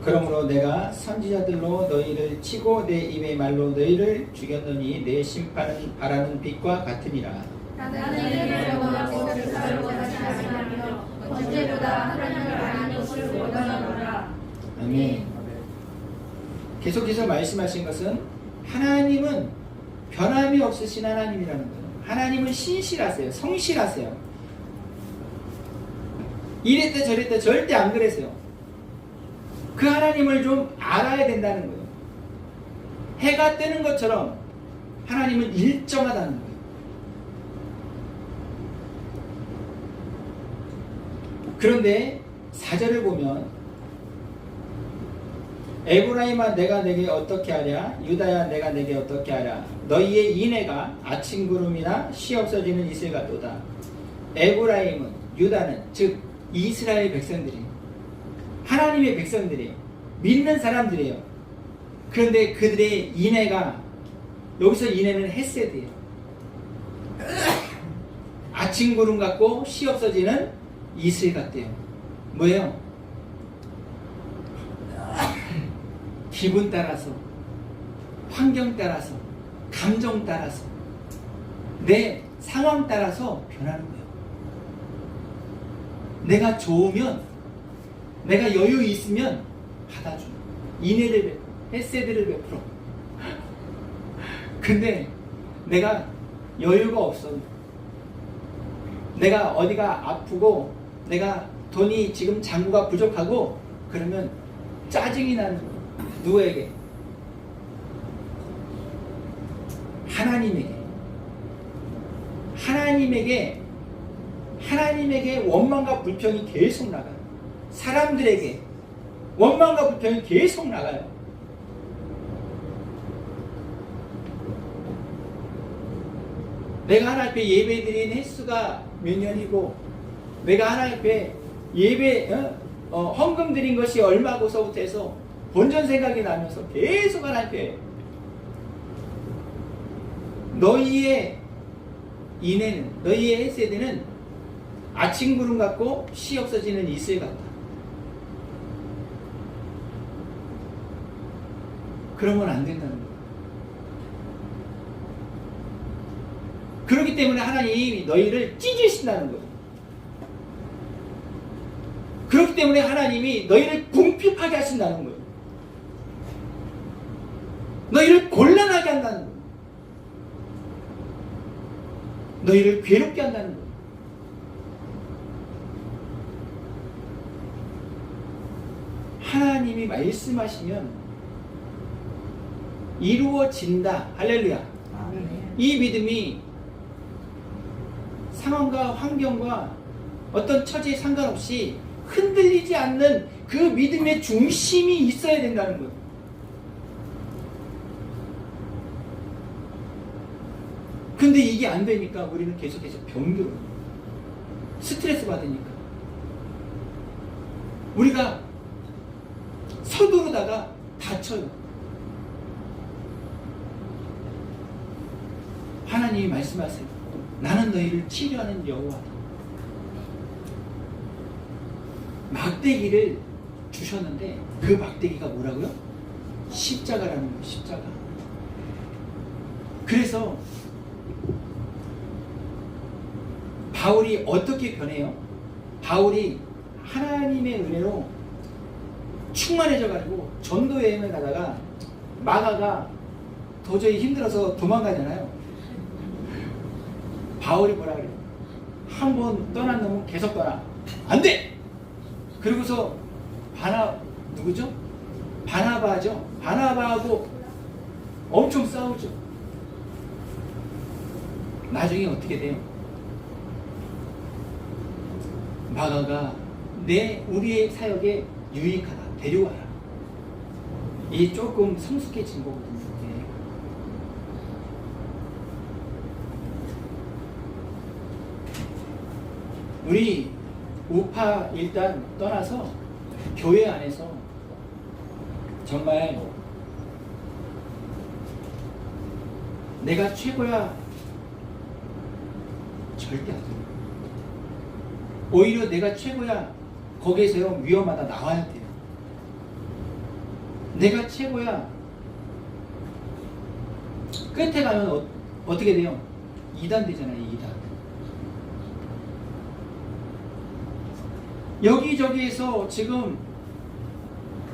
그러므로 내가 선지자들로 너희를 치고 내 입의 말로 너희를 죽였느니 내 심판은 바라는 빛과 같으니라. 나는 여호와께서 역사를 원하지 않으며 언제보다 하나님을 아는 것을 원하노라. 아멘. 계속해서 말씀하신 것은 하나님은 변함이 없으신 하나님이라는 거예요. 하나님은 신실하세요. 성실하세요. 이랬다 저랬다 절대 안 그러세요. 그 하나님을 좀 알아야 된다는 거예요. 해가 뜨는 것처럼 하나님은 일정하다는 거예요. 그런데 4절을 보면 에브라임아 내가 내게 어떻게 하랴 유다야 내가 내게 어떻게 하랴 너희의 인애가 아침 구름이나 쉬 없어지는 이슬 같도다. 에브라임은 유다는 즉 이스라엘 백성들이에요. 하나님의 백성들이에요. 믿는 사람들이에요. 그런데 그들의 인애가 여기서 인애는 헤세드예요. 아침 구름 같고 쉬 없어지는 이슬 같대요. 뭐예요? 기분 따라서, 환경 따라서, 감정 따라서, 내 상황 따라서 변하는 거예요. 내가 좋으면, 내가 여유 있으면 받아줘. 인애를 베풀어, 헤세드를 베풀어. 근데 내가 여유가 없어. 내가 어디가 아프고, 내가 돈이 지금 잔고가 부족하고, 그러면 짜증이 나는 거예요. 누구에게? 하나님에게. 하나님에게 원망과 불평이 계속 나가요. 사람들에게 원망과 불평이 계속 나가요. 내가 하나님 앞에 예배 드린 횟수가 몇 년이고, 내가 하나님 앞에 예배 헌금 드린 것이 얼마고서부터 해서 본전 생각이 나면서 계속 하나님께 너희의 이내는 너희의 세대는 아침 구름 같고 시 없어지는 이슬 같다. 그러면 안 된다는 거예요. 그렇기 때문에 하나님이 너희를 찢으신다는 거예요. 그렇기 때문에 하나님이 너희를 궁핍하게 하신다는 거예요. 너희를 곤란하게 한다는 거예요. 너희를 괴롭게 한다는 거예요. 하나님이 말씀하시면 이루어진다. 할렐루야. 이 믿음이 상황과 환경과 어떤 처지에 상관없이 흔들리지 않는 그 믿음의 중심이 있어야 된다는 거예요. 근데 이게 안 되니까 우리는 계속해서 병들어요. 스트레스 받으니까. 우리가 서두르다가 다쳐요. 하나님이 말씀하세요. 나는 너희를 치료하는 여호와다. 막대기를 주셨는데 그 막대기가 뭐라고요? 십자가라는 거예요. 십자가. 그래서 바울이 어떻게 변해요? 바울이 하나님의 은혜로 충만해져 가지고 전도 여행을 가다가 마가가 도저히 힘들어서 도망가잖아요. 바울이 뭐라 그래요? 한 번 떠난 놈은 계속 떠나. 안 돼! 그리고서 누구죠? 바나바죠? 바나바하고 엄청 싸우죠. 나중에 어떻게 돼요? 마가가 우리의 사역에 유익하다. 데려와라. 이게 조금 성숙해진 거거든요. 우리 우파 일단 떠나서 교회 안에서 정말 내가 최고야 절대 안 돼요. 오히려 내가 최고야 거기에서요 위험하다 나와야 돼요. 내가 최고야 끝에 가면 어떻게 돼요? 2단 되잖아요. 2단. 여기저기에서 지금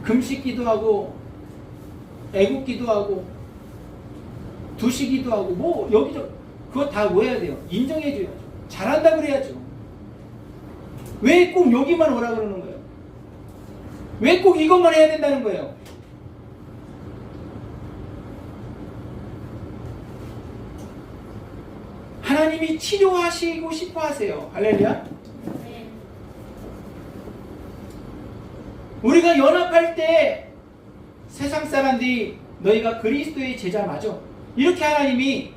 금식기도 하고 애국기도 하고 두시기도 하고 뭐 여기저기 그거 다 뭐 해야 돼요? 인정해줘야죠. 잘한다 그래야죠. 왜 꼭 여기만 오라 그러는 거예요? 왜 꼭 이것만 해야 된다는 거예요? 하나님이 치료하시고 싶어 하세요. 할렐루야. 우리가 연합할 때 세상 사람들이 너희가 그리스도의 제자 맞아. 이렇게 하나님이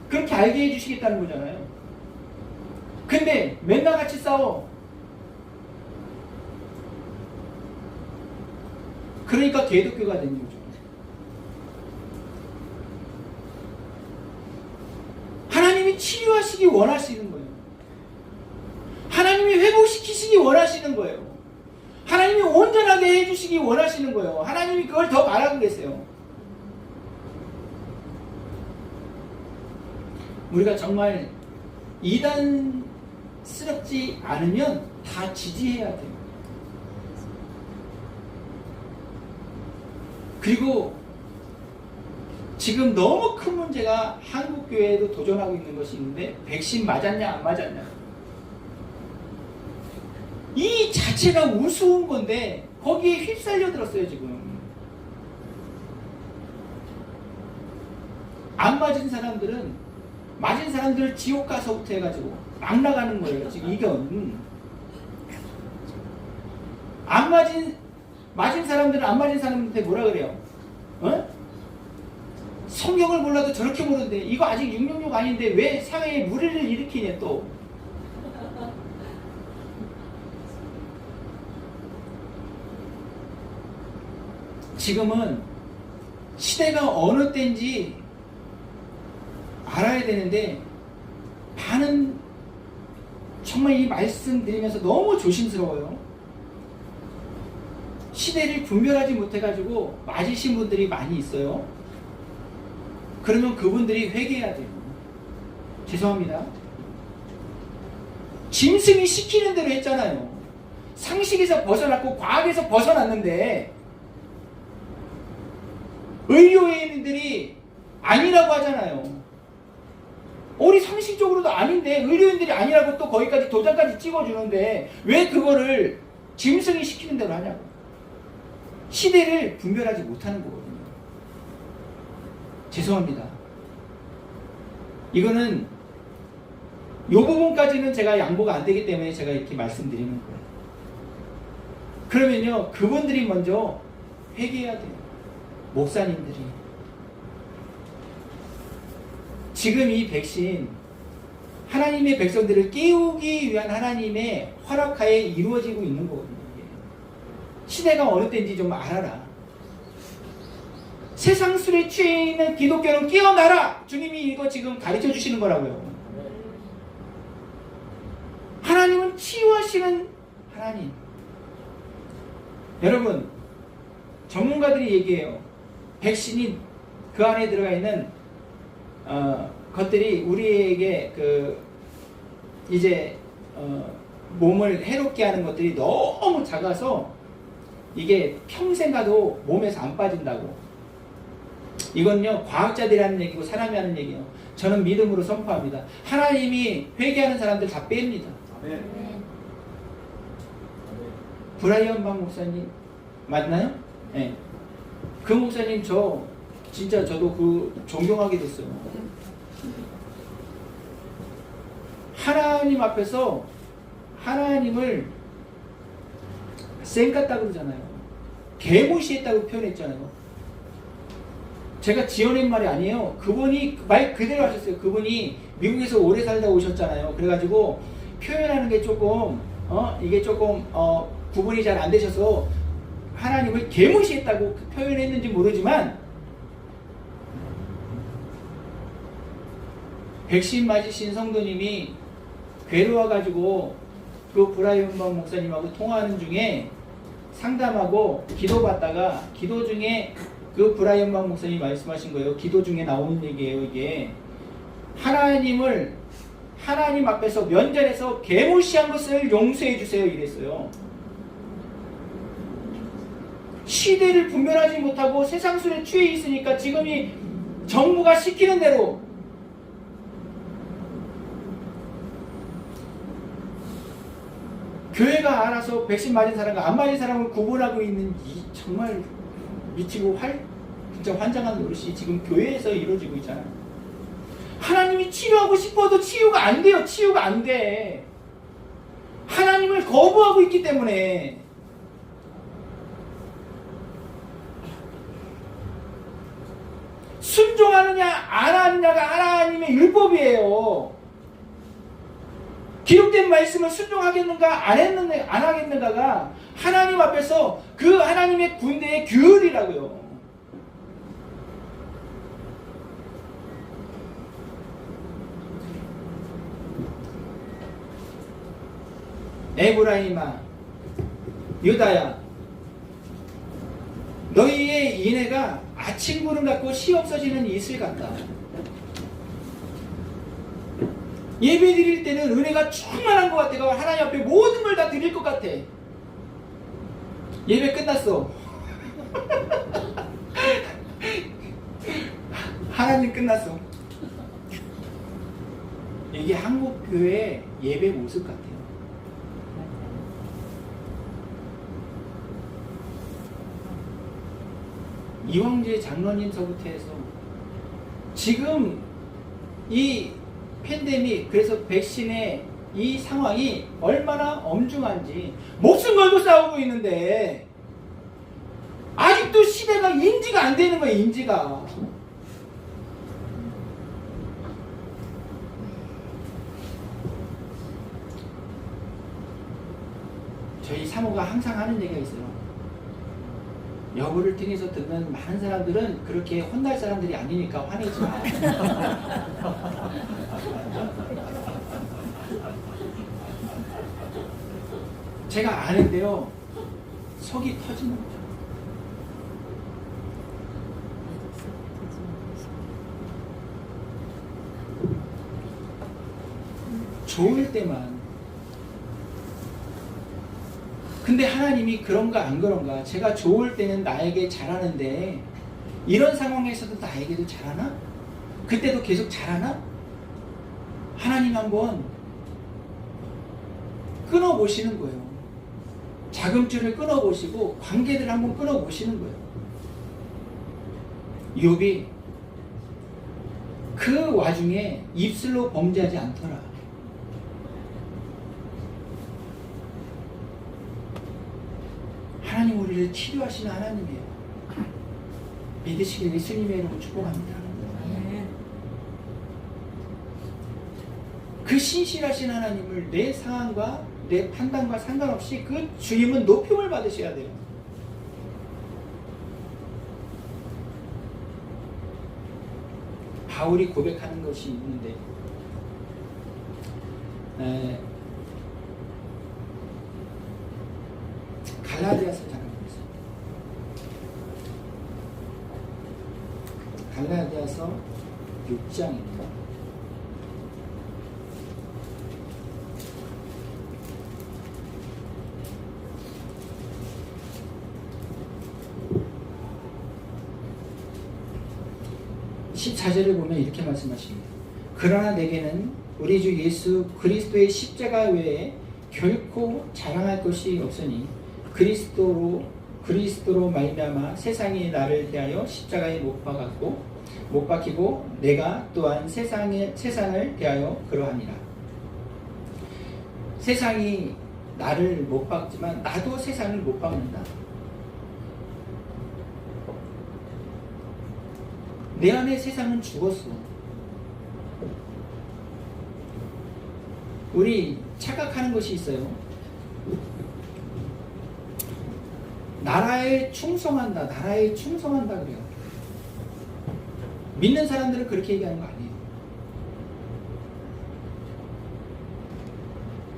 그렇게 알게 해주시겠다는 거잖아요. 근데 맨날 같이 싸워. 그러니까 개독교가 된 거죠. 하나님이 치료하시기 원하시는 거예요. 하나님이 회복시키시기 원하시는 거예요. 하나님이 온전하게 해주시기 원하시는 거예요. 하나님이 그걸 더 바라고 계세요. 우리가 정말 이단스럽지 않으면 다 지지해야 돼요. 그리고 지금 너무 큰 문제가 한국교회에도 도전하고 있는 것이 있는데 백신 맞았냐 안 맞았냐 이 자체가 우스운 건데 거기에 휩쓸려 들었어요. 지금 안 맞은 사람들은 맞은 사람들을 지옥 가서부터 해가지고 막 나가는 거예요. 지금 이건 안 맞은 사람들은 안 맞은 사람한테 뭐라 그래요? 성경을 몰라도 저렇게 모르는데 이거 아직 666 아닌데 왜 사회에 무리를 일으키냐 또. 지금은 시대가 어느 때인지 알아야 되는데 많은 정말 이 말씀 드리면서 너무 조심스러워요. 시대를 분별하지 못해가지고 맞으신 분들이 많이 있어요. 그러면 그분들이 회개해야 돼요. 죄송합니다. 짐승이 시키는 대로 했잖아요. 상식에서 벗어났고 과학에서 벗어났는데 의료인들이 아니라고 하잖아요. 우리 상식적으로도 아닌데 의료인들이 아니라고 또 거기까지 도장까지 찍어주는데 왜 그거를 짐승이 시키는 대로 하냐고. 시대를 분별하지 못하는 거거든요. 죄송합니다. 이거는 요 부분까지는 제가 양보가 안 되기 때문에 제가 이렇게 말씀드리는 거예요. 그러면요, 그분들이 먼저 회개해야 돼요. 목사님들이. 지금 이 백신, 하나님의 백성들을 깨우기 위한 하나님의 허락하에 이루어지고 있는 거거든요. 이게. 시대가 어느 때인지 좀 알아라. 세상 술에 취해 있는 기독교는 깨어나라! 주님이 이거 지금 가르쳐 주시는 거라고요. 하나님은 치유하시는 하나님. 여러분, 전문가들이 얘기해요. 백신이 그 안에 들어가 있는 것들이 우리에게 몸을 해롭게 하는 것들이 너무 작아서 이게 평생 가도 몸에서 안 빠진다고. 이건요, 과학자들이 하는 얘기고 사람이 하는 얘기예요. 저는 믿음으로 선포합니다. 하나님이 회개하는 사람들 다 뺍니다. 네. 브라이언 박 목사님 맞나요? 네. 그 목사님 저도 존경하게 됐어요. 하나님 앞에서 하나님을 쌩 같다 그러잖아요. 개무시했다고 표현했잖아요. 제가 지어낸 말이 아니에요. 그분이 말 그대로 하셨어요. 그분이 미국에서 오래 살다 오셨잖아요. 그래가지고 표현하는 게 조금 구분이 잘 안 되셔서 하나님을 개무시했다고 표현했는지 모르지만 백신 맞으신 성도님이 괴로워가지고 그 브라이언 박 목사님하고 통화하는 중에 상담하고 기도받다가 기도 중에 그 브라이언 박 목사님이 말씀하신 거예요. 기도 중에 나오는 얘기예요. 이게 하나님 앞에서 면전에서 개무시한 것을 용서해 주세요 이랬어요. 시대를 분별하지 못하고 세상 술에 취해 있으니까 지금이 정부가 시키는 대로 교회가 알아서 백신 맞은 사람과 안 맞은 사람을 구분하고 있는 이 정말 미치고 진짜 환장한 노릇이 지금 교회에서 이루어지고 있잖아요. 하나님이 치료하고 싶어도 치유가 안 돼요. 치유가 안 돼. 하나님을 거부하고 있기 때문에. 순종하느냐 안 하느냐가 하나님의 율법이에요. 기록된 말씀을 순종하겠는가 안 하겠는가가 하나님 앞에서 그 하나님의 군대의 규율이라고요. 에브라임아, 유다야, 너희의 인애가 아침 구름 같고 시 없어지는 이슬 같다. 예배 드릴 때는 은혜가 충만한 것 같아. 하나님 앞에 모든 걸 다 드릴 것 같아. 예배 끝났어. 하나님 끝났어. 이게 한국교회 예배 모습 같아요. 이황재 장로님서부터 해서 지금 이 팬데믹, 그래서 백신의 이 상황이 얼마나 엄중한지 목숨 걸고 싸우고 있는데 아직도 시대가 인지가 안 되는 거예요. 인지가. 저희 사모가 항상 하는 얘기가 있어요. 여부를 통해서 듣는 많은 사람들은 그렇게 혼날 사람들이 아니니까 화내지 마. 제가 아는데요, 속이 터지는 거죠. 좋을 때만. 근데 하나님이 그런가 안 그런가? 제가 좋을 때는 나에게 잘하는데 이런 상황에서도 나에게도 잘하나? 그때도 계속 잘하나? 하나님 한번 끊어보시는 거예요. 자금줄을 끊어보시고 관계들을 한번 끊어보시는 거예요. 욥이 그 와중에 입술로 범죄하지 않더라. 하나님 우리를 치료하시는 하나님이에요. 믿으시길 예수님의 이름으로 축복합니다. 그 신실하신 하나님을 내 상황과 내 판단과 상관없이 그 주님은 높임을 받으셔야 돼요. 바울이 고백하는 것이 있는데 갈라디아서 잠깐 보겠습니다. 갈라디아서 6장입니다. (14절을) 보면 이렇게 말씀하십니다. 그러나 내게는 우리 주 예수 그리스도의 십자가 외에 결코 자랑할 것이 없으니 그리스도로 말미암아 세상이 나를 대하여 십자가에 못 박히고 내가 또한 세상을 대하여 그러하니라. 세상이 나를 못 박지만 나도 세상을 못 박는다. 내 안에 세상은 죽었어. 우리 착각하는 것이 있어요. 나라에 충성한다, 나라에 충성한다 그래요. 믿는 사람들은 그렇게 얘기하는 거 아니에요.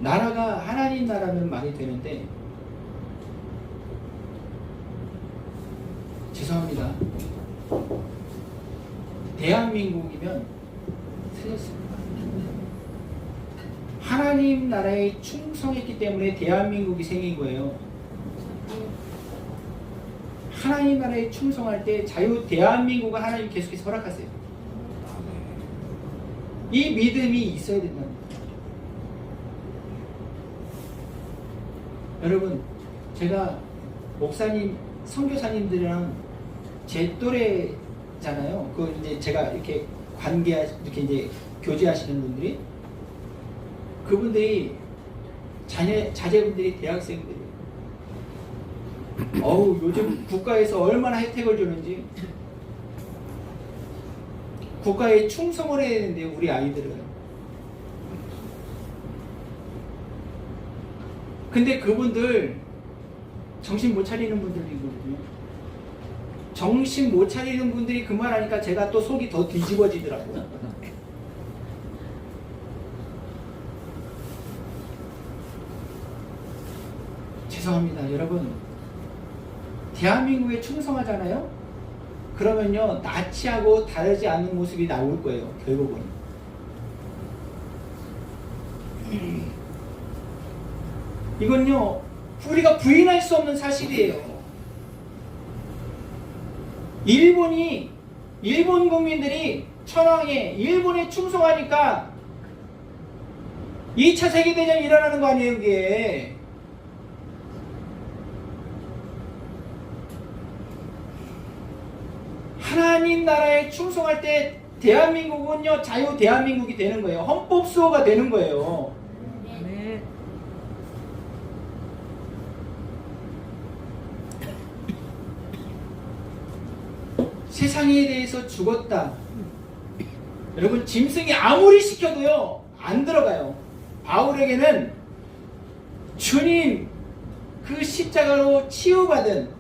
나라가 하나님 나라면 말이 되는데, 죄송합니다. 대한민국이면 틀렸습니다. 하나님 나라에 충성했기 때문에 대한민국이 생긴 거예요. 하나님 나라에 충성할 때 자유 대한민국을 하나님 계속해서 허락하세요. 이 믿음이 있어야 된답니다. 여러분, 제가 목사님, 선교사님들이랑 제 또래잖아요. 그 이제 제가 이렇게 이렇게 이제 교제하시는 분들이, 그분들이 자제분들이 대학생들이에요. 요즘 국가에서 얼마나 혜택을 주는지. 국가에 충성을 해야 되는데요, 우리 아이들은. 근데 그분들 정신 못 차리는 분들이거든요. 정신 못 차리는 분들이 그 말 하니까 제가 또 속이 더 뒤집어지더라고요. 죄송합니다, 여러분. 대한민국에 충성하잖아요? 그러면요, 나치하고 다르지 않은 모습이 나올 거예요, 결국은. 이건요, 우리가 부인할 수 없는 사실이에요. 일본 국민들이 천황에, 일본에 충성하니까 2차 세계대전이 일어나는 거 아니에요, 이게. 하나님 나라에 충성할 때 대한민국은요, 자유 대한민국이 되는 거예요. 헌법 수호가 되는 거예요. 네. 세상에 대해서 죽었다. 여러분, 짐승이 아무리 시켜도요, 안 들어가요. 바울에게는 주님 그 십자가로 치유받은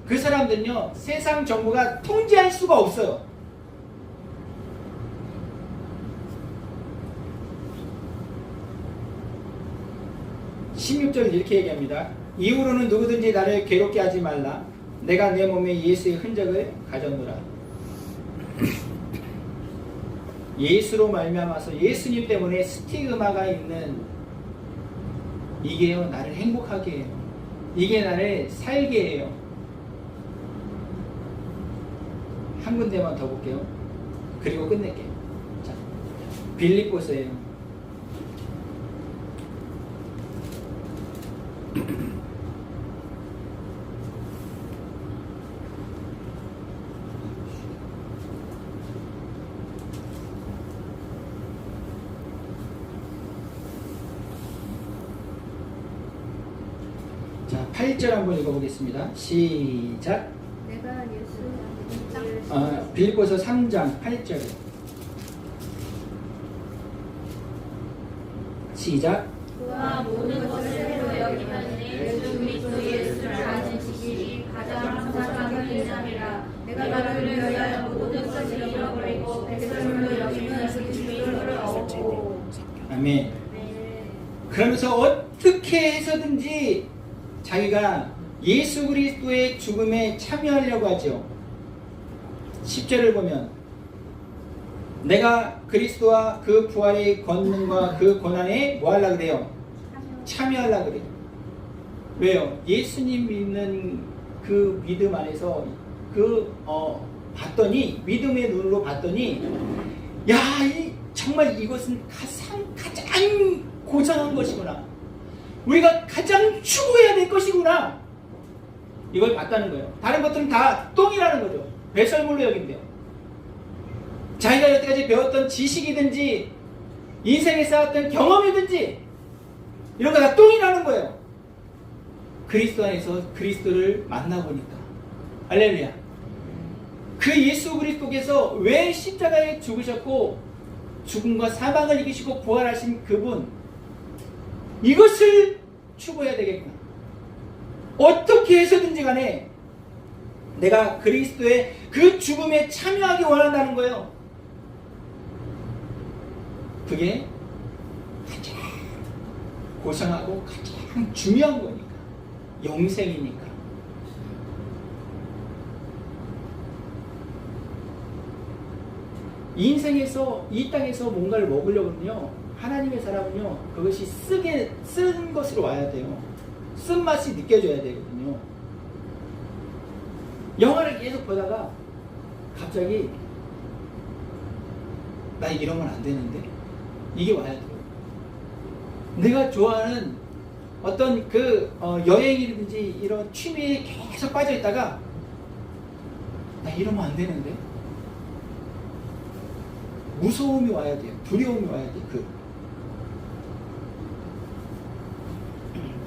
그 사람들은요, 세상 정부가 통제할 수가 없어요. (16절) 이렇게 얘기합니다. 이후로는 누구든지 나를 괴롭게 하지 말라. 내가 내 몸에 예수의 흔적을 가졌노라. 예수로 말미암아서 예수님 때문에 스티그마가 있는 이게요, 나를 행복하게 해요. 이게 나를 살게 해요. 한 군데만 더 볼게요. 그리고 끝낼게요. 자, 빌립보서예요. 자, 8절 한번 읽어보겠습니다. 시작. 내가 예수 빌립보서 3장 8절. 시작. 그와 모든 것을 새로 여기면 예수 그리스도 예수를 아는 지식이 가장 항상하게 되자니라. 내가 너를 위하여 모든 것을 잃어버리고 백설물로 여기는 그리스도를 얻고. 아멘. 그러면서 어떻게 해서든지 자기가 예수 그리스도의 죽음에 참여하려고 하죠. 10절을 보면 내가 그리스도와 그 부활의 권능과 그 고난에 뭐 하려고 그래요? 참여하려고 그래요. 왜요? 예수님 믿는 그 믿음 안에서 봤더니, 믿음의 눈으로 봤더니, 야, 정말 이것은 가장 고상한 것이구나. 우리가 가장 추구해야 될 것이구나. 이걸 봤다는 거예요. 다른 것들은 다 똥이라는 거죠. 배설물로 여긴대요. 자기가 여태까지 배웠던 지식이든지 인생에 쌓았던 경험이든지 이런 거 다 똥이라는 거예요. 그리스도 안에서 그리스도를 만나보니까, 할렐루야, 그 예수 그리스도께서 왜 십자가에 죽으셨고 죽음과 사망을 이기시고 부활하신 그분, 이것을 추구해야 되겠구나. 어떻게 해서든지 간에 내가 그리스도의 그 죽음에 참여하기 원한다는 거예요. 그게 가장 고상하고 가장 중요한 거니까. 영생이니까. 인생에서, 이 땅에서 뭔가를 먹으려면요, 하나님의 사람은요, 그것이 쓴 것으로 와야 돼요. 쓴맛이 느껴져야 되거든요. 영화를 계속 보다가 갑자기 나 이러면 안 되는데, 이게 와야 돼요. 내가 좋아하는 어떤 여행이든지 이런 취미에 계속 빠져 있다가 나 이러면 안 되는데, 무서움이 와야 돼요. 두려움이 와야 돼요.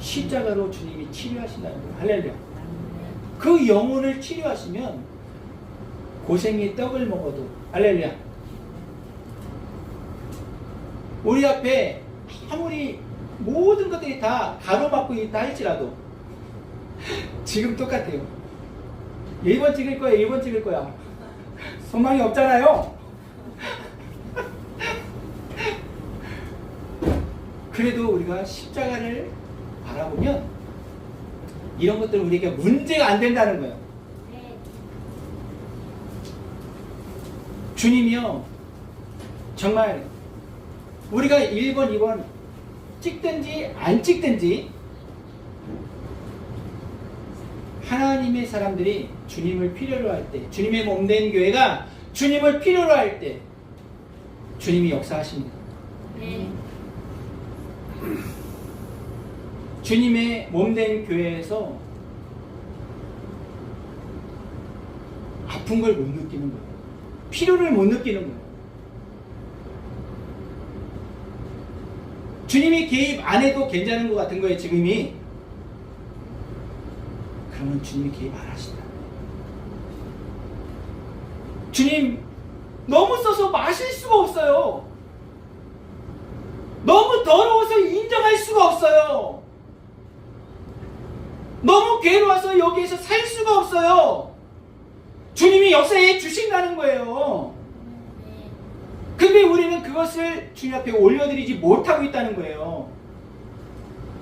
십자가로 주님이 치료하신다는 거예요. 할렐루야. 그 영혼을 치료하시면 고생의 떡을 먹어도, 할렐루야, 우리 앞에 아무리 모든 것들이 다 가로막고 있다 할지라도 지금 똑같아요. 1번 찍을 거야, 1번 찍을 거야. 소망이 없잖아요. 그래도 우리가 십자가를 바라보면 이런 것들은 우리에게 문제가 안 된다는 거예요. 주님이요, 정말 우리가 1번, 2번 찍든지 안 찍든지 하나님의 사람들이 주님을 필요로 할 때, 주님의 몸된 교회가 주님을 필요로 할 때 주님이 역사하십니다. 주님의 몸된 교회에서 아픈 걸 못 느끼는 거예요. 필요를 못 느끼는 거예요. 주님이 개입 안 해도 괜찮은 것 같은 거예요, 지금이. 그러면 주님이 개입 안 하신다. 주님 너무 써서 마실 수가 없어요. 너무 더러워서 인정할 수가 없어요. 너무 괴로워서 여기에서 살 수가 없어요. 주님이 역사해 주신다는 거예요. 근데 우리는 그것을 주님 앞에 올려드리지 못하고 있다는 거예요.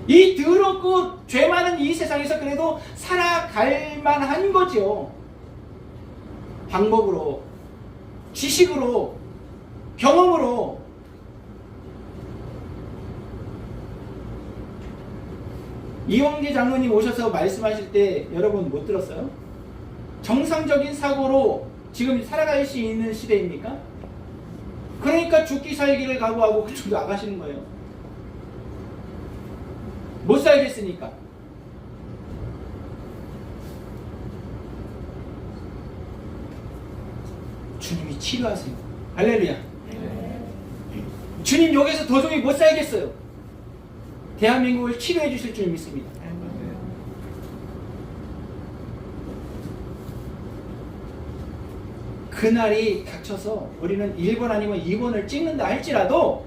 이 더럽고 죄 많은 이 세상에서 그래도 살아갈 만한 거죠. 방법으로, 지식으로, 경험으로. 이원계 장로님 오셔서 말씀하실 때 여러분 못 들었어요? 정상적인 사고로 지금 살아갈 수 있는 시대입니까? 그러니까 죽기 살기를 각오하고 그쪽으로 나가시는 거예요. 못 살겠으니까. 주님이 치료하세요. 할렐루야. 주님 여기서 도저히 못 살겠어요. 대한민국을 치료해 주실 줄 믿습니다. 그날이 닥쳐서 우리는 1번 아니면 2번을 찍는다 할지라도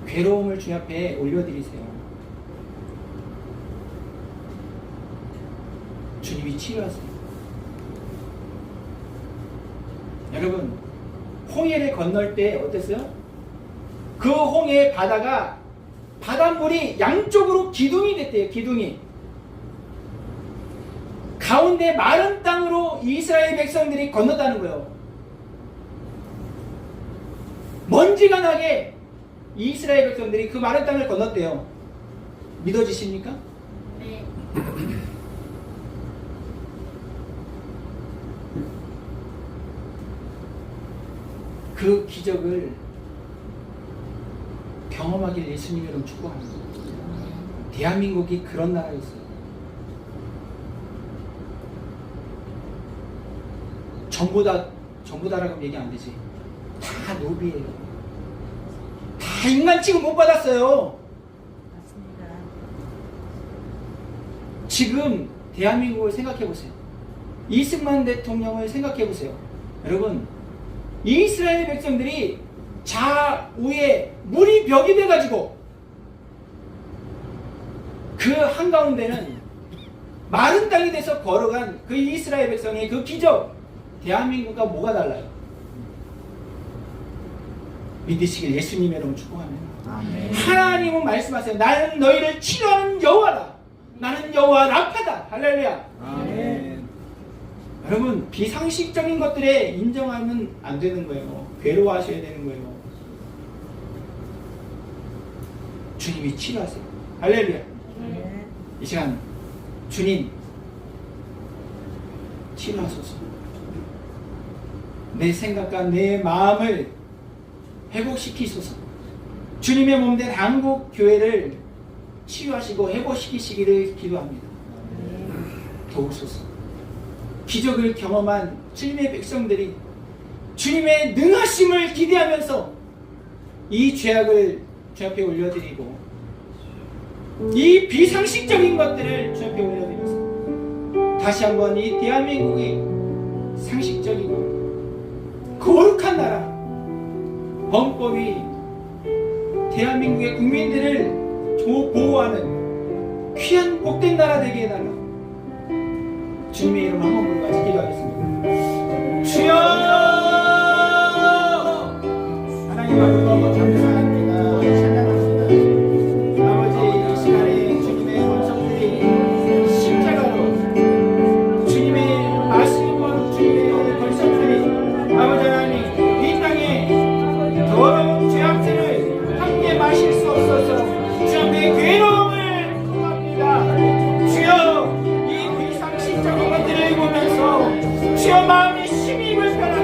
괴로움을 주님 앞에 올려드리세요. 주님이 치료하세요. 여러분, 홍해를 건널 때 어땠어요? 그 홍해 바다가 바닷물이 양쪽으로 기둥이 됐대요. 기둥이. 가운데 마른 땅으로 이스라엘 백성들이 건넜다는 거예요. 먼지가 나게 이스라엘 백성들이 그 마른 땅을 건넜대요. 믿어지십니까? 네. 그 기적을 경험하길 예수님 이름 축복합니다. 대한민국이 그런 나라였어요. 전부다라고 얘기 안 되지. 다 노비예요. 다 인간 취급 못 받았어요. 맞습니다. 지금 대한민국을 생각해 보세요. 이승만 대통령을 생각해 보세요. 여러분, 이스라엘 백성들이 좌우에 물이 벽이 돼가지고 그 한가운데는 마른 땅이 돼서 걸어간 그 이스라엘 백성의 그 기적, 대한민국과 뭐가 달라요? 믿으시길 예수님의 이름으로 축복합니다. 아멘. 하나님은 말씀하세요. 나는 너희를 치료하는 여호와다. 나는 여호와 라파다. 할렐루야. 아멘. 여러분, 비상식적인 것들에 인정하면 안 되는 거예요. 괴로워하셔야 되는 거예요. 주님이 치료하세요. 할렐루야. 아멘. 이 시간 주님 치료하소서. 내 생각과 내 마음을 회복시키소서. 주님의 몸된 한국 교회를 치유하시고 회복시키시기를 기도합니다. 도우소서. 기적을 경험한 주님의 백성들이 주님의 능하심을 기대하면서 이 죄악을 주 앞에 올려드리고 이 비상식적인 것들을 주 앞에 올려드려서 다시 한번 이 대한민국이 상식적이고 거룩한 나라, 헌법이 대한민국의 국민들을 보호하는 귀한 복된 나라 되게 해달라. 주님의 이름 한 번 같이 기도하겠습니다. 주여! 하나님 앞에 너무 감사합니다. 찬양합니다. 아버지, 이 시간에 주님의 권성들이 십자가로 주님의 말씀과 주님의 권성들이 아버지 하나님 이 땅에 더러운 죄악들을 함께 마실 수 없어서 주 앞에 괴로움을 구합니다. 주여, 이 비상식적인 것들을 보면서 주여 마음이 힘이 불편하고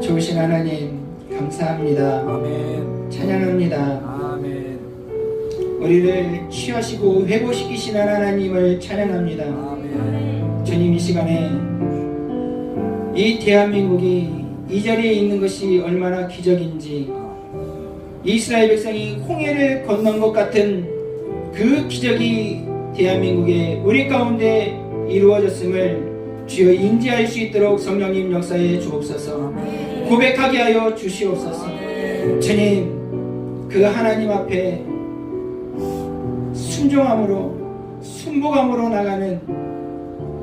좋으신 하나님 감사합니다. 아멘. 찬양합니다. 아멘. 우리를 취하시고 회복시키시는 하나님을 찬양합니다. 아멘. 주님, 이 시간에 이 대한민국이 이 자리에 있는 것이 얼마나 기적인지, 이스라엘 백성이 홍해를 건넌 것 같은 그 기적이 대한민국에 우리 가운데 이루어졌음을 주여 인지할 수 있도록 성령님 역사에 주옵소서. 고백하게 하여 주시옵소서. 주님, 그 하나님 앞에 순종함으로 순복함으로 나가는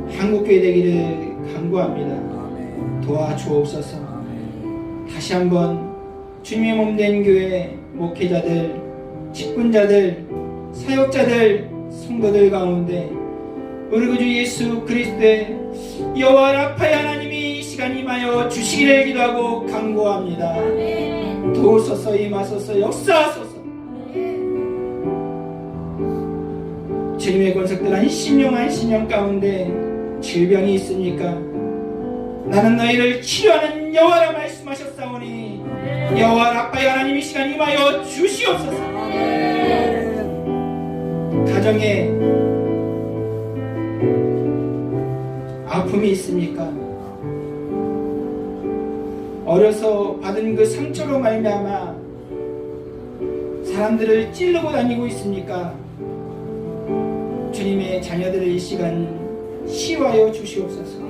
한국교회 되기를 간구합니다. 도와주옵소서. 다시 한번 주님의 몸된 교회 목회자들, 직분자들, 사역자들, 성도들 가운데 우리 구주 예수 그리스도의 여호와 라파의 하나님이 이 시간 임하여 주시기를 기도하고 간구합니다. 도우소서, 임하소서, 역사하소서. 주님의 권속들 한신령 가운데 질병이 있으니까 나는 너희를 치료하는 여호와라 말씀하셨사오니 여호와 라파의 하나님 이 시간 임하여 주시옵소서. 가정에 아픔이 있습니까? 어려서 받은 그 상처로 말미암아 사람들을 찌르고 다니고 있습니까? 주님의 자녀들을 이 시간 치유하여 주시옵소서.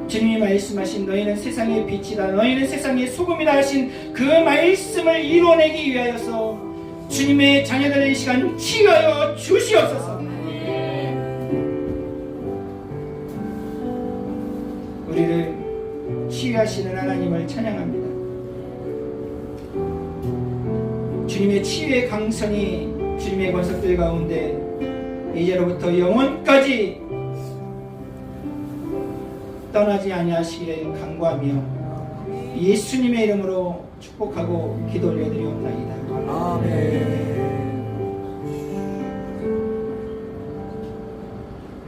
주님이 말씀하신 너희는 세상의 빛이다, 너희는 세상의 소금이다 하신 그 말씀을 이뤄내기 위하여서 주님의 자녀들의 이 시간 치유하여 주시옵소서. 우리를 치유하시는 하나님을 찬양합니다. 주님의 치유의 강선이 주님의 권속들 가운데 이제로부터 영원까지 떠나지 아니하시기를 간구하며 예수님의 이름으로 축복하고 기도 올려드리옵나이다. 아멘.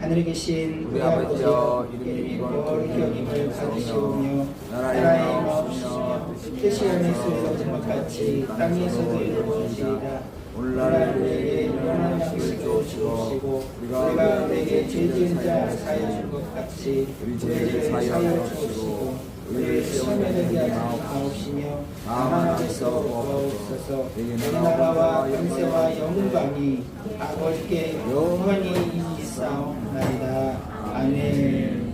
하늘에 계신 우리 아버지여, 이름이 거룩히 여김을 받으시오며 나라의 마옵시며 뜻이 하늘에서 이루어진 것 같이 땅에서도 이루어지리이다. 오늘날 우리에게 일용할 양식을 주시고 우리가 우리에게 죄 지은 자 사하여 준 것 같이 우리 죄를 사하여 주시고 우리를 시험에 들게 하지 마옵시며 다만 앞에서 구하옵소서. 내 나라와 권세와 영광이 아버지께 영원히 있사옵나이다. 아멘.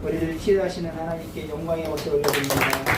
우리를 치유하시는 하나님께 영광의 옷을 올려드립니다.